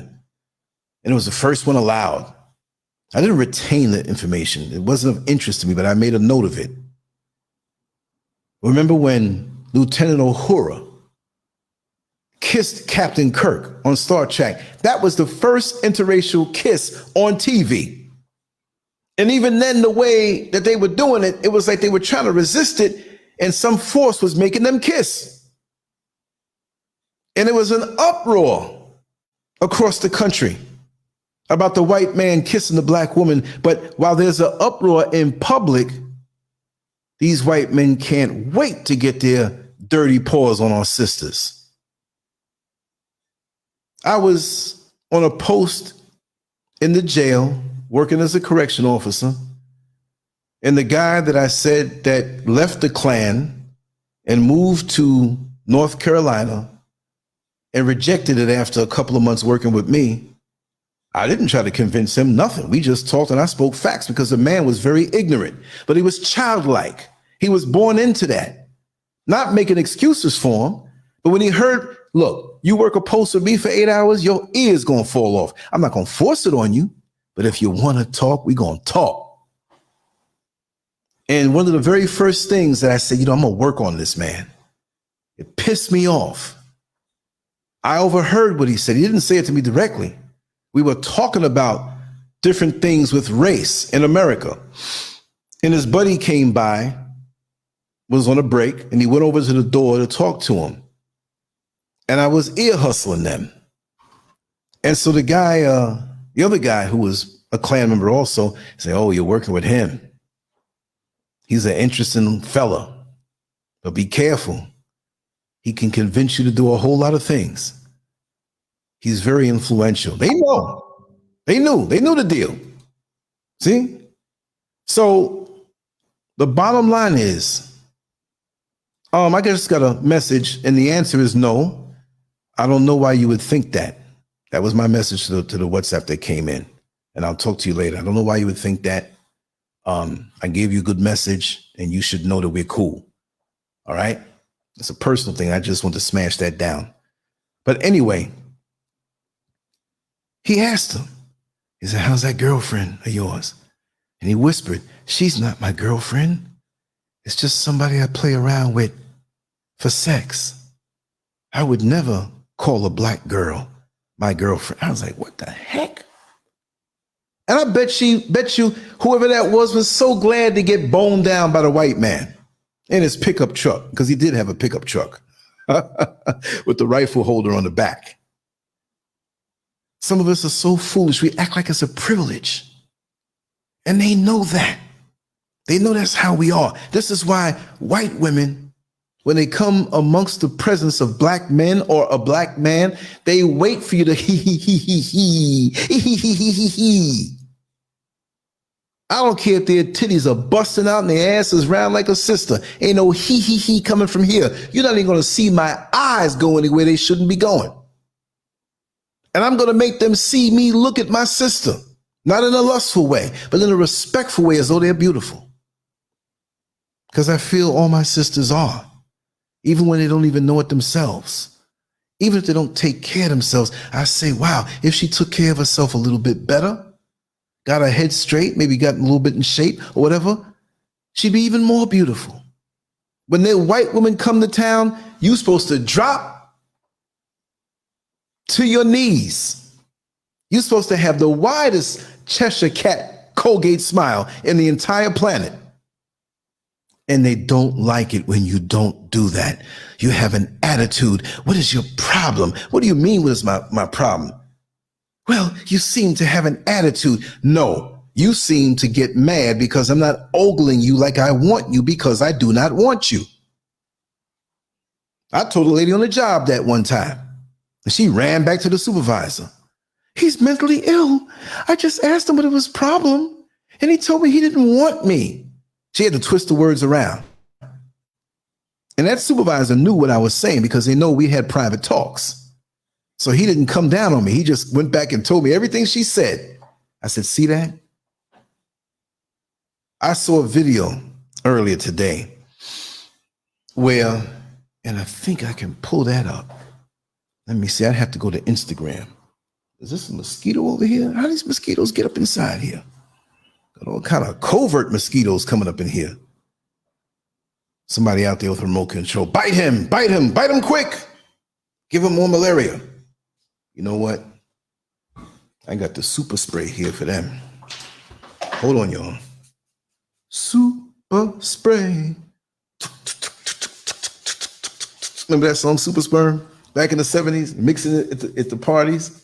Speaker 4: And it was the first one allowed. I didn't retain the information. It wasn't of interest to me, but I made a note of it. Remember when Lieutenant Uhura kissed Captain Kirk on Star Trek. That was the first interracial kiss on TV. And even then, the way that they were doing it, it was like they were trying to resist it, and some force was making them kiss. And it was an uproar across the country about the white man kissing the black woman. But while there's an uproar in public, these white men can't wait to get their dirty paws on our sisters. I was on a post in the jail working as a correction officer, and the guy that I said that left the Klan and moved to North Carolina and rejected it after a couple of months working with me, I didn't try to convince him, nothing. We just talked and I spoke facts because the man was very ignorant, but he was childlike. He was born into that, not making excuses for him. But when he heard, look, you work a post with me for 8 hours, your ear's going to fall off. I'm not going to force it on you, but if you want to talk, we're going to talk. And one of the very first things that I said, I'm going to work on this, man. It pissed me off. I overheard what he said. He didn't say it to me directly. We were talking about different things with race in America. And his buddy came by, was on a break, and he went over to the door to talk to him. And I was ear hustling them. And so the guy, the other guy who was a Klan member also, said, oh, you're working with him. He's an interesting fella, but be careful. He can convince you to do a whole lot of things. He's very influential. They know. They knew the deal. See? So the bottom line is, I just got a message, and the answer is no. I don't know why you would think that. That was my message to the WhatsApp that came in, and I'll talk to you later. I don't know why you would think that. I gave you a good message, and you should know that we're cool. All right? It's a personal thing. I just want to smash that down. But anyway, he asked him. He said, how's that girlfriend of yours? And he whispered, she's not my girlfriend. It's just somebody I play around with for sex. I would never call a black girl my girlfriend. I was like, what the heck? And I bet you whoever that was so glad to get boned down by the white man in his pickup truck, because he did have a pickup truck with the rifle holder on the back. Some of us are so foolish. We act like it's a privilege. And they know that. They know that's how we are. This is why white women, when they come amongst the presence of black men or a black man, they wait for you to he. I don't care if their titties are busting out and their ass is round like a sister. Ain't no he coming from here. You're not even going to see my eyes go anywhere they shouldn't be going. And I'm going to make them see me look at my sister, not in a lustful way, but in a respectful way, as though they're beautiful. Because I feel all my sisters are, even when they don't even know it themselves. Even if they don't take care of themselves, I say, wow, if she took care of herself a little bit better, got her head straight, maybe got a little bit in shape or whatever, she'd be even more beautiful. When their white women come to town, you're supposed to drop to your knees. You're supposed to have the widest Cheshire Cat Colgate smile in the entire planet. And they don't like it when you don't do that. You have an attitude. What is your problem? What do you mean, what is my problem? Well, you seem to have an attitude. No, you seem to get mad because I'm not ogling you like I want you, because I do not want you. I told a lady on the job that one time, and she ran back to the supervisor. He's mentally ill. I just asked him what was his problem, and he told me he didn't want me. She had to twist the words around. And that supervisor knew what I was saying because they know we had private talks. So he didn't come down on me. He just went back and told me everything she said. I said, see that? I saw a video earlier today where, and I think I can pull that up. Let me see. I'd have to go to Instagram. Is this a mosquito over here? How do these mosquitoes get up inside here? Got all kind of covert mosquitoes coming up in here. Somebody out there with remote control. Bite him quick. Give them more malaria. You know what? I got the super spray here for them. Hold on, y'all. Super spray. Remember that song, Super Sperm? Back in the 70s, mixing it at the parties.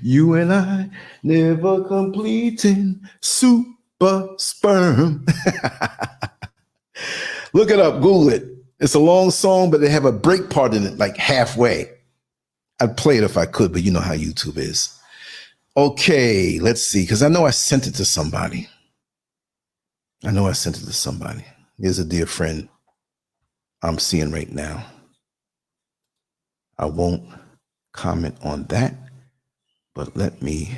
Speaker 4: You and I never completing super sperm. Look it up, Google it. It's a long song, but they have a break part in it, like halfway. I'd play it if I could, but you know how YouTube is. Okay, let's see, because I know I sent it to somebody. Here's a dear friend I'm seeing right now. I won't comment on that, but let me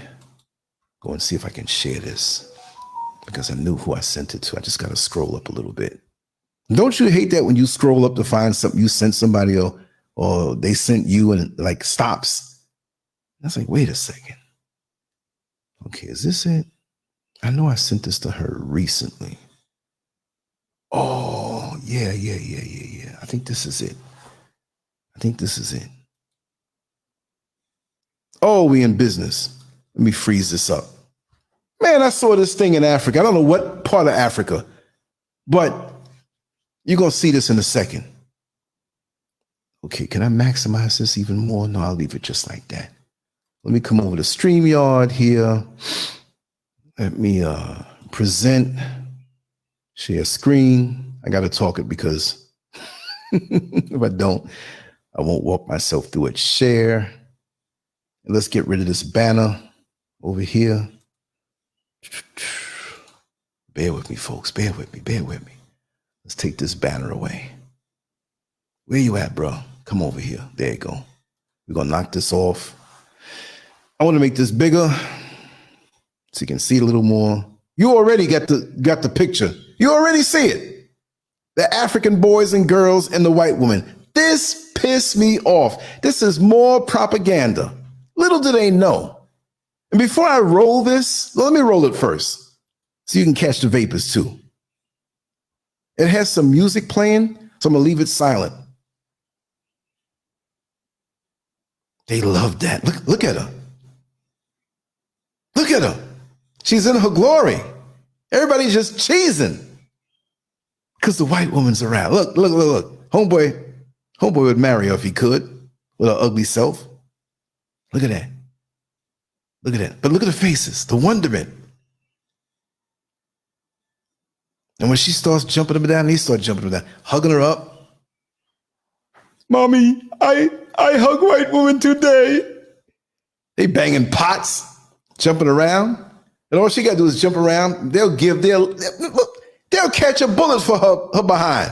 Speaker 4: go and see if I can share this, because I knew who I sent it to. I just got to scroll up a little bit. Don't you hate that when you scroll up to find something you sent somebody or they sent you and it like stops? That's like, wait a second. Okay, is this it? I know I sent this to her recently. Oh, yeah. I think this is it. Oh, we in business. Let me freeze this up. Man, I saw this thing in Africa. I don't know what part of Africa, but you're going to see this in a second. Okay, can I maximize this even more? No, I'll leave it just like that. Let me come over to StreamYard here. Let me present, share screen. I got to talk it because if I don't, I won't walk myself through it. Share. And let's get rid of this banner over here. Bear with me, folks. Bear with me. Let's take this banner away. Where you at, bro? Come over here. There you go. We're going to knock this off. I want to make this bigger so you can see it a little more. You already got the picture. You already see it. The African boys and girls and the white woman. This pissed me off. This is more propaganda. Little do they know. And before I roll this, let me roll it first so you can catch the vapors too. It has some music playing, so I'm going to leave it silent. They love that. Look at her. Look at her. She's in her glory. Everybody's just cheesing because the white woman's around. Look. Homeboy would marry her if he could with her ugly self. Look at that. But look at the faces, the wonderment. And when she starts jumping up and down, he starts jumping up and down, hugging her up. Mommy, I hug white woman today. They banging pots, jumping around. And all she got to do is jump around. They'll catch a bullet for her behind.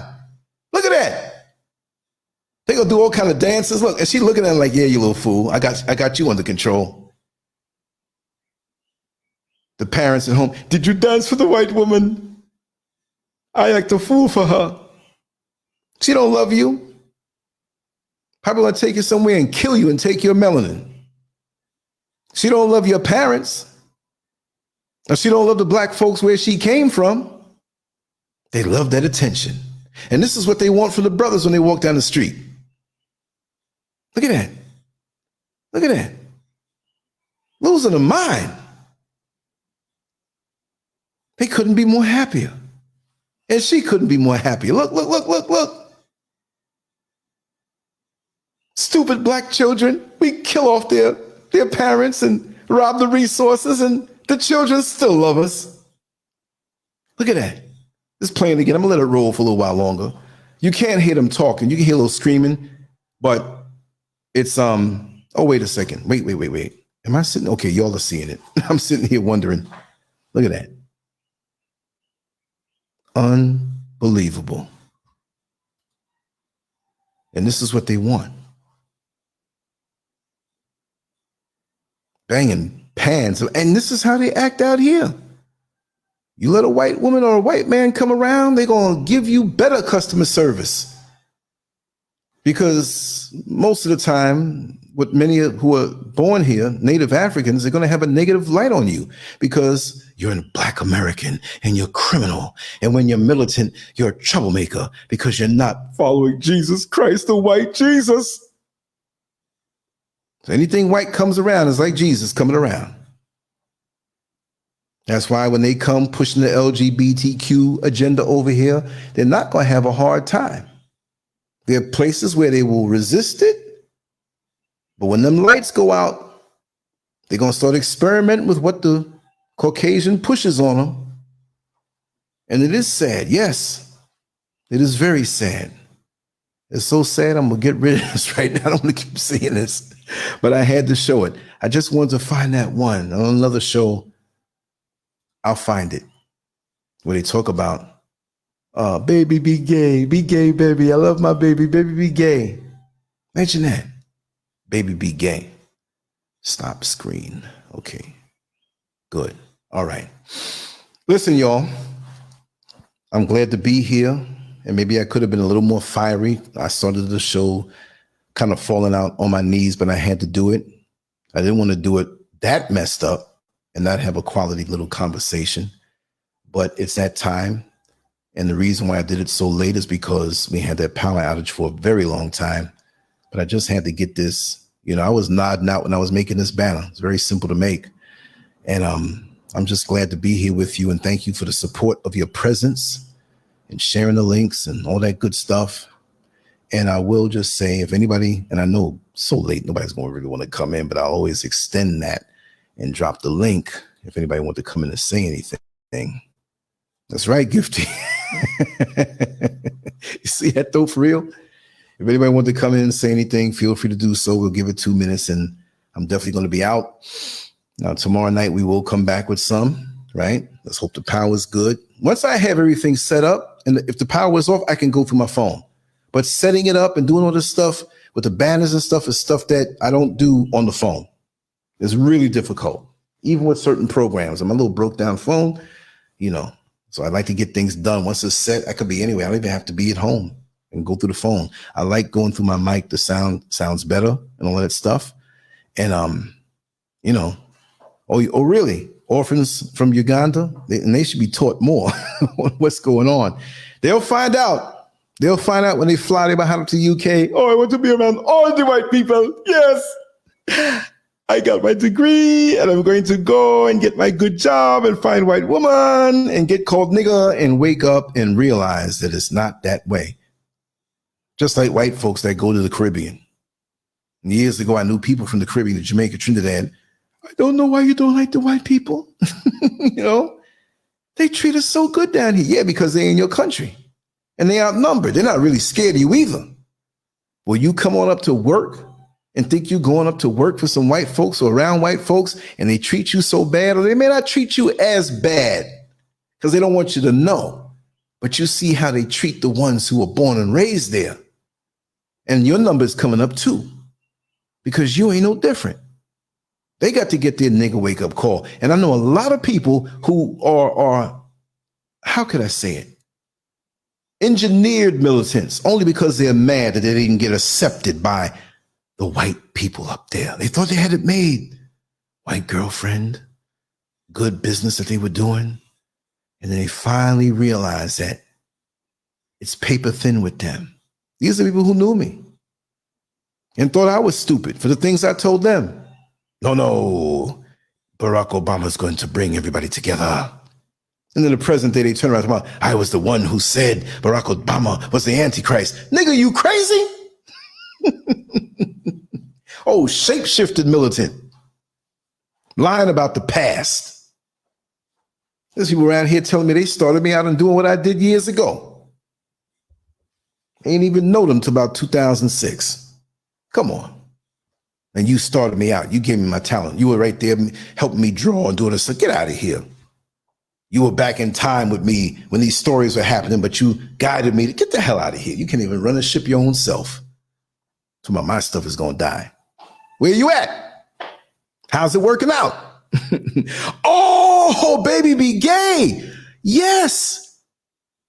Speaker 4: Look at that. They gonna do all kind of dances. Look, and she looking at him like, yeah, you little fool. I got you under control. The parents at home, did you dance for the white woman? I act a fool for her. She don't love you. Probably gonna take you somewhere and kill you and take your melanin. She don't love your parents. Or she don't love the black folks where she came from. They love that attention. And this is what they want from the brothers when they walk down the street. Look at that. Look at that. Losing their mind. They couldn't be more happier. And she couldn't be more happier. Look. Stupid black children. We kill off their parents and rob the resources, and the children still love us. Look at that. It's playing again. I'm gonna let it roll for a little while longer. You can't hear them talking. You can hear a little screaming, but it's oh, wait a second. Wait. Am I sitting? Okay, y'all are seeing it. I'm sitting here wondering. Look at that. Unbelievable. And this is what they want. Banging pans. And this is how they act out here. You let a white woman or a white man come around, they're going to give you better customer service. Because most of the time, what many who are born here, Native Africans, are going to have a negative light on you because you're a Black American and you're criminal. And when you're militant, you're a troublemaker because you're not following Jesus Christ, the white Jesus. So anything white comes around is like Jesus coming around. That's why when they come pushing the LGBTQ agenda over here, they're not going to have a hard time. There are places where they will resist it. But when them lights go out, they're going to start experimenting with what the Caucasian pushes on them. And it is sad. Yes, it is very sad. It's so sad. I'm going to get rid of this right now. I don't want to keep saying this, but I had to show it. I just wanted to find that one on another show. I'll find it where they talk about, baby, be gay, baby. I love my baby, be gay. Imagine that. Baby, be gay. Stop screen. Okay, good. All right. Listen, y'all, I'm glad to be here. And maybe I could have been a little more fiery. I started the show kind of falling out on my knees, but I had to do it. I didn't want to do it that messed up and not have a quality little conversation. But it's that time. And the reason why I did it so late is because we had that power outage for a very long time. But I just had to get this. You know, I was nodding out when I was making this banner. It's very simple to make. And I'm just glad to be here with you. And thank you for the support of your presence and sharing the links and all that good stuff. And I will just say, if anybody, and I know so late, nobody's going to really want to come in, but I'll always extend that and drop the link if anybody wants to come in and say anything. That's right, Gifty. You see that though, for real? If anybody wants to come in and say anything, feel free to do so. We'll give it 2 minutes and I'm definitely going to be out. Now, tomorrow night, we will come back with some, right? Let's hope the power is good. Once I have everything set up, and if the power is off, I can go through my phone. But setting it up and doing all this stuff with the banners and stuff is stuff that I don't do on the phone. It's really difficult, even with certain programs. I'm a little broke down phone, you know, so I like to get things done. Once it's set, I could be anywhere. I don't even have to be at home and go through the phone. I like going through my mic. The sound sounds better and all that stuff. And, you know, oh, really? Orphans from Uganda? They should be taught more on what's going on. They'll find out. They'll find out when they fly their behind up to UK. Oh, I want to be around all the white people. Yes. I got my degree and I'm going to go and get my good job and find white woman and get called nigger and wake up and realize that it's not that way. Just like white folks that go to the Caribbean. And years ago, I knew people from the Caribbean, to Jamaica, Trinidad. I don't know why you don't like the white people. You know, they treat us so good down here. Yeah, because they're in your country and they outnumbered. They're not really scared of you either. Well, you come on up to work and think you're going up to work for some white folks or around white folks and they treat you so bad, or they may not treat you as bad because they don't want you to know. But you see how they treat the ones who were born and raised there. And your number is coming up too, because you ain't no different. They got to get their nigga wake up call. And I know a lot of people who are how could I say it? Engineered militants, only because they're mad that they didn't get accepted by the white people up there. They thought they had it made. White girlfriend, good business that they were doing. And then they finally realized that it's paper thin with them. These are people who knew me and thought I was stupid for the things I told them. No, Barack Obama's going to bring everybody together. And then the present day, they turn around and talk about, I was the one who said Barack Obama was the Antichrist. Nigga, you crazy? Oh, shape-shifted militant. Lying about the past. There's people around here telling me they started me out and doing what I did years ago. I ain't even know them till about 2006. Come on. And you started me out. You gave me my talent. You were right there helping me draw and doing this. So get out of here. You were back in time with me when these stories were happening, but you guided me to get the hell out of here. You can't even run a ship your own self. So my stuff is going to die. Where you at? How's it working out? Oh, baby, be gay. Yes.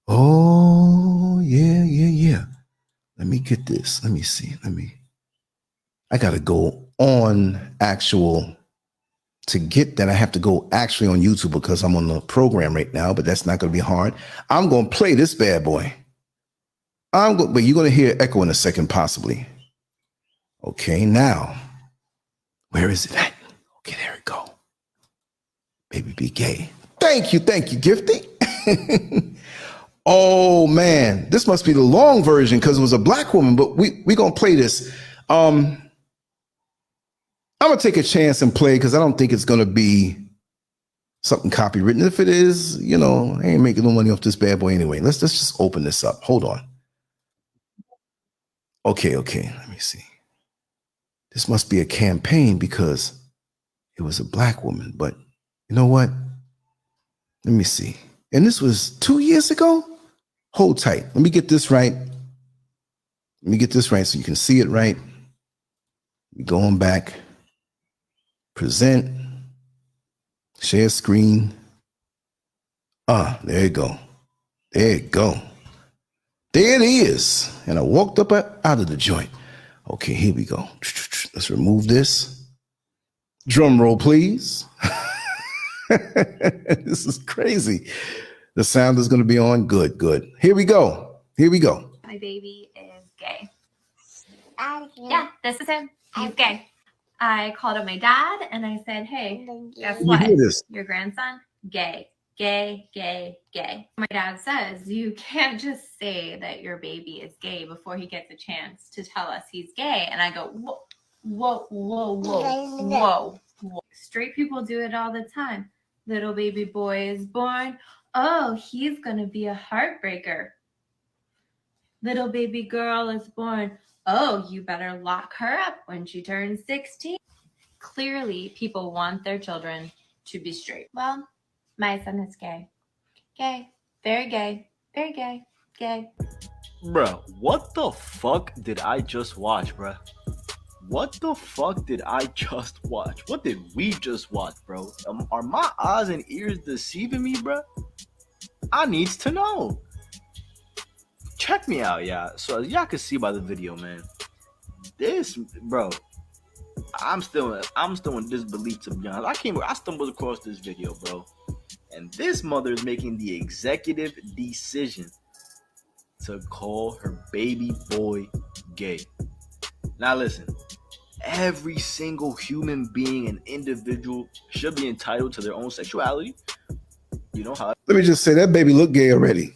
Speaker 4: Oh, yeah. Let me get this. Let me see. I got to go on actual, to get that, I have to go actually on YouTube because I'm on the program right now, but that's not going to be hard. I'm going to play this bad boy. But you're going to hear echo in a second, possibly. Okay, now, where is it at? Okay, there we go. Baby be gay. Thank you, Gifty. Oh man, this must be the long version because it was a black woman, but we gonna play this. I'm gonna take a chance and play because I don't think it's gonna be something copywritten. If it is, you know, I ain't making no money off this bad boy anyway. Let's just open this up. Hold on. Okay, let me see. This must be a campaign because it was a black woman, but you know what? Let me see. And this was 2 years ago? Hold tight. Let me get this right. Let me get this right so you can see it right. Going back. Present. Share screen. There you go. There you go. There it is. And I walked up out of the joint. Okay, here we go. Let's remove this. Drum roll, please. This is crazy. The sound is going to be on. Good. Here we go.
Speaker 5: My baby is gay. Yeah, this is him. He's gay. I called up my dad and I said, hey, guess what? Your grandson, gay. My dad says, you can't just say that your baby is gay before he gets a chance to tell us he's gay. And I go, whoa. Straight people do it all the time. Little baby boy is born. Oh, he's going to be a heartbreaker. Little baby girl is born. Oh, you better lock her up when she turns 16. Clearly, people want their children to be straight. Well, my son is gay. Gay. Very gay. Very gay. Gay.
Speaker 6: Bruh, what the fuck did I just watch, bruh? What the fuck did I just watch? What did we just watch, bro? Are my eyes and ears deceiving me, bruh? I needs to know. Check me out, yeah. So as y'all can see by the video, man, this, bro, I'm still in disbelief, to be honest. I stumbled across this video, bro, and this mother is making the executive decision to call her baby boy gay. Now listen, every single human being and individual should be entitled to their own sexuality. You know how?
Speaker 4: Let me just say that baby look gay already.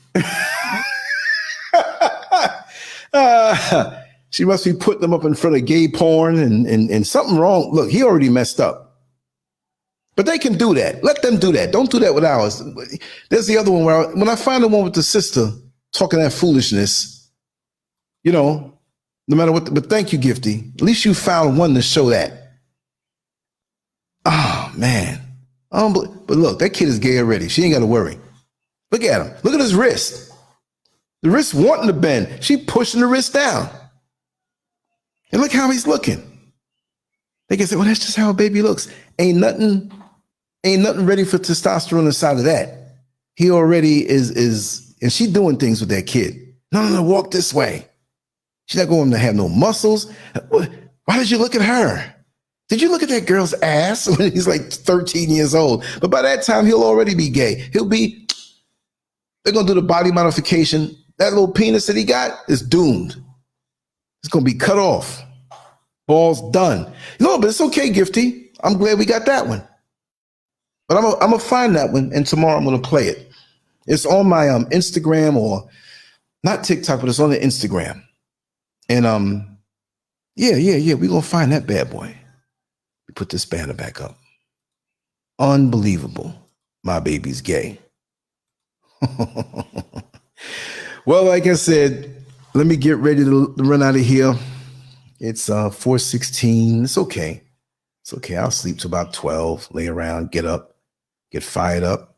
Speaker 4: She must be putting them up in front of gay porn and something wrong. Look, he already messed up. But they can do that. Let them do that. Don't do that with ours. There's the other one where when I find the one with the sister talking that foolishness, you know, no matter what, but thank you, Gifty. At least you found one to show that. Oh, man. But look, that kid is gay already. She ain't got to worry. Look at him. Look at his wrist. The wrist wanting to bend. She pushing the wrist down. And look how he's looking. They can say, well, that's just how a baby looks. Ain't nothing ready for testosterone inside of that. He already is, and she doing things with that kid. No, walk this way. She's not going to have no muscles. Why did you look at her? Did you look at that girl's ass when he's like 13 years old? But by that time, he'll already be gay. They're going to do the body modification. That little penis that he got is doomed. It's going to be cut off. Ball's done. No, but it's okay, Gifty. I'm glad we got that one. But I'm going to find that one, and tomorrow I'm going to play it. It's on my Instagram, or not TikTok, but it's on the Instagram. And yeah, we're going to find that bad boy. We put this banner back up. Unbelievable. My baby's gay. Well, like I said, let me get ready to run out of here. It's 4:16. It's okay. It's okay. I'll sleep till about 12, lay around, get up, get fired up.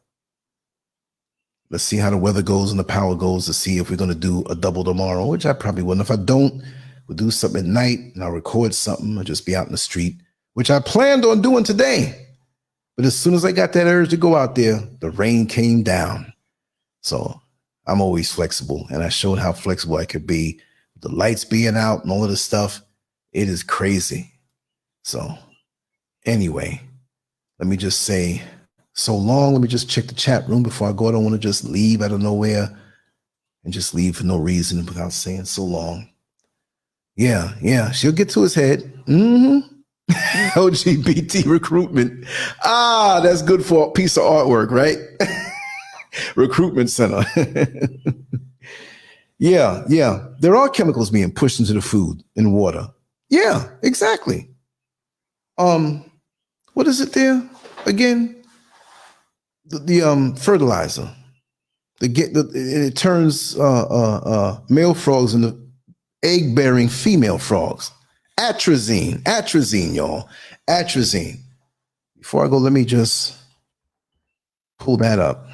Speaker 4: Let's see how the weather goes and the power goes to see if we're going to do a double tomorrow, which I probably wouldn't. If I don't, we'll do something at night and I'll record something. I'll just be out in the street, which I planned on doing today. But as soon as I got that urge to go out there, the rain came down. So I'm always flexible, and I showed how flexible I could be. The lights being out and all of this stuff. It is crazy. So anyway, let me just say so long. Let me just check the chat room before I go. I don't want to just leave out of nowhere and just leave for no reason without saying so long. Yeah, she'll get to his head. LGBT recruitment. That's good for a piece of artwork, right? Recruitment center. Yeah. There are chemicals being pushed into the food and water. Yeah, exactly. What is it there again? The fertilizer. It turns male frogs into egg-bearing female frogs. Atrazine, y'all. Atrazine. Before I go, let me just pull that up.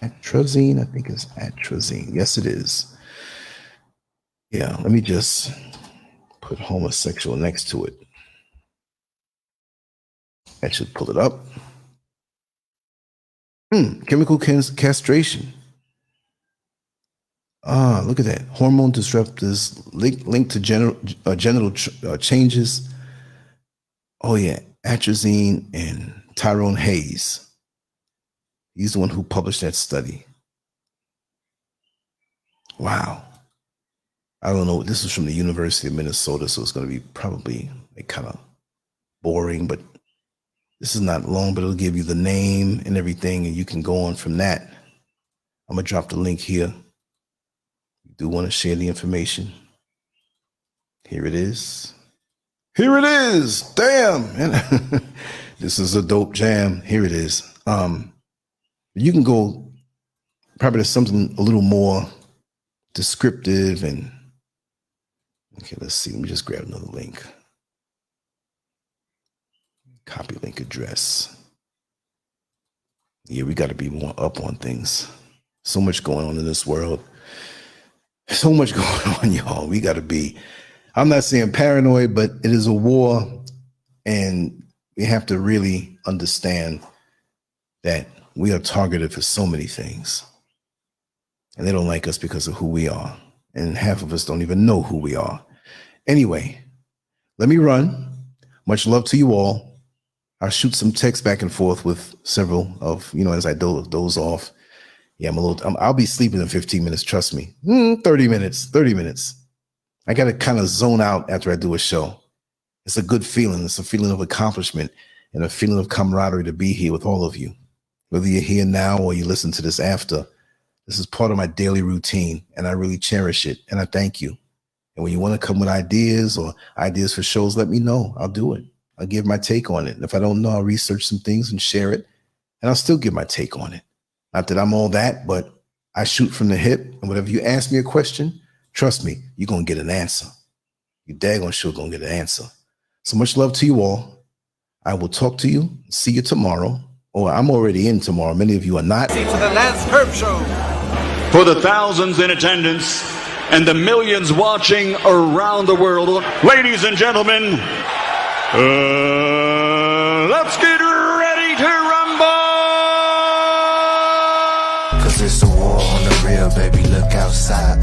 Speaker 4: Atrazine, I think it's atrazine. Yes, it is. Yeah, let me just put homosexual next to it. That should pull it up. Chemical castration. Look at that. Hormone disruptors linked to genital changes. Oh, yeah. Atrazine and Tyrone Hayes. He's the one who published that study. Wow. I don't know. This is from the University of Minnesota, so it's going to be probably kind of boring, but this is not long, but it'll give you the name and everything, and you can go on from that. I'm going to drop the link here. You do want to share the information. Here it is. Here it is. Damn. This is a dope jam. Here it is. You can go probably to something a little more descriptive and okay, let's see. Let me just grab another link. Copy link address. Yeah, we got to be more up on things. So much going on in this world. So much going on, y'all. We got to be, I'm not saying paranoid, but it is a war, and we have to really understand that we are targeted for so many things. And they don't like us because of who we are. And half of us don't even know who we are. Anyway, let me run. Much love to you all. I'll shoot some text back and forth with several of, as I doze off. Yeah, I'll be sleeping in 15 minutes. Trust me. 30 minutes. I got to kind of zone out after I do a show. It's a good feeling. It's a feeling of accomplishment and a feeling of camaraderie to be here with all of you. Whether you're here now or you listen to this after, this is part of my daily routine, and I really cherish it, and I thank you. And when you want to come with ideas or ideas for shows, let me know. I'll do it. I'll give my take on it. And if I don't know, I'll research some things and share it, and I'll still give my take on it. Not that I'm all that, but I shoot from the hip, and whatever you ask me a question, trust me, you're going to get an answer. You daggone sure going to get an answer. So much love to you all. I will talk to you. See you tomorrow. Or I'm already in tomorrow. Many of you are not.
Speaker 1: To the LANCESCURV show.
Speaker 2: For the thousands in attendance and the millions watching around the world, ladies and gentlemen, let's get ready to rumble!
Speaker 3: 'Cause it's a war on the real, baby, look outside.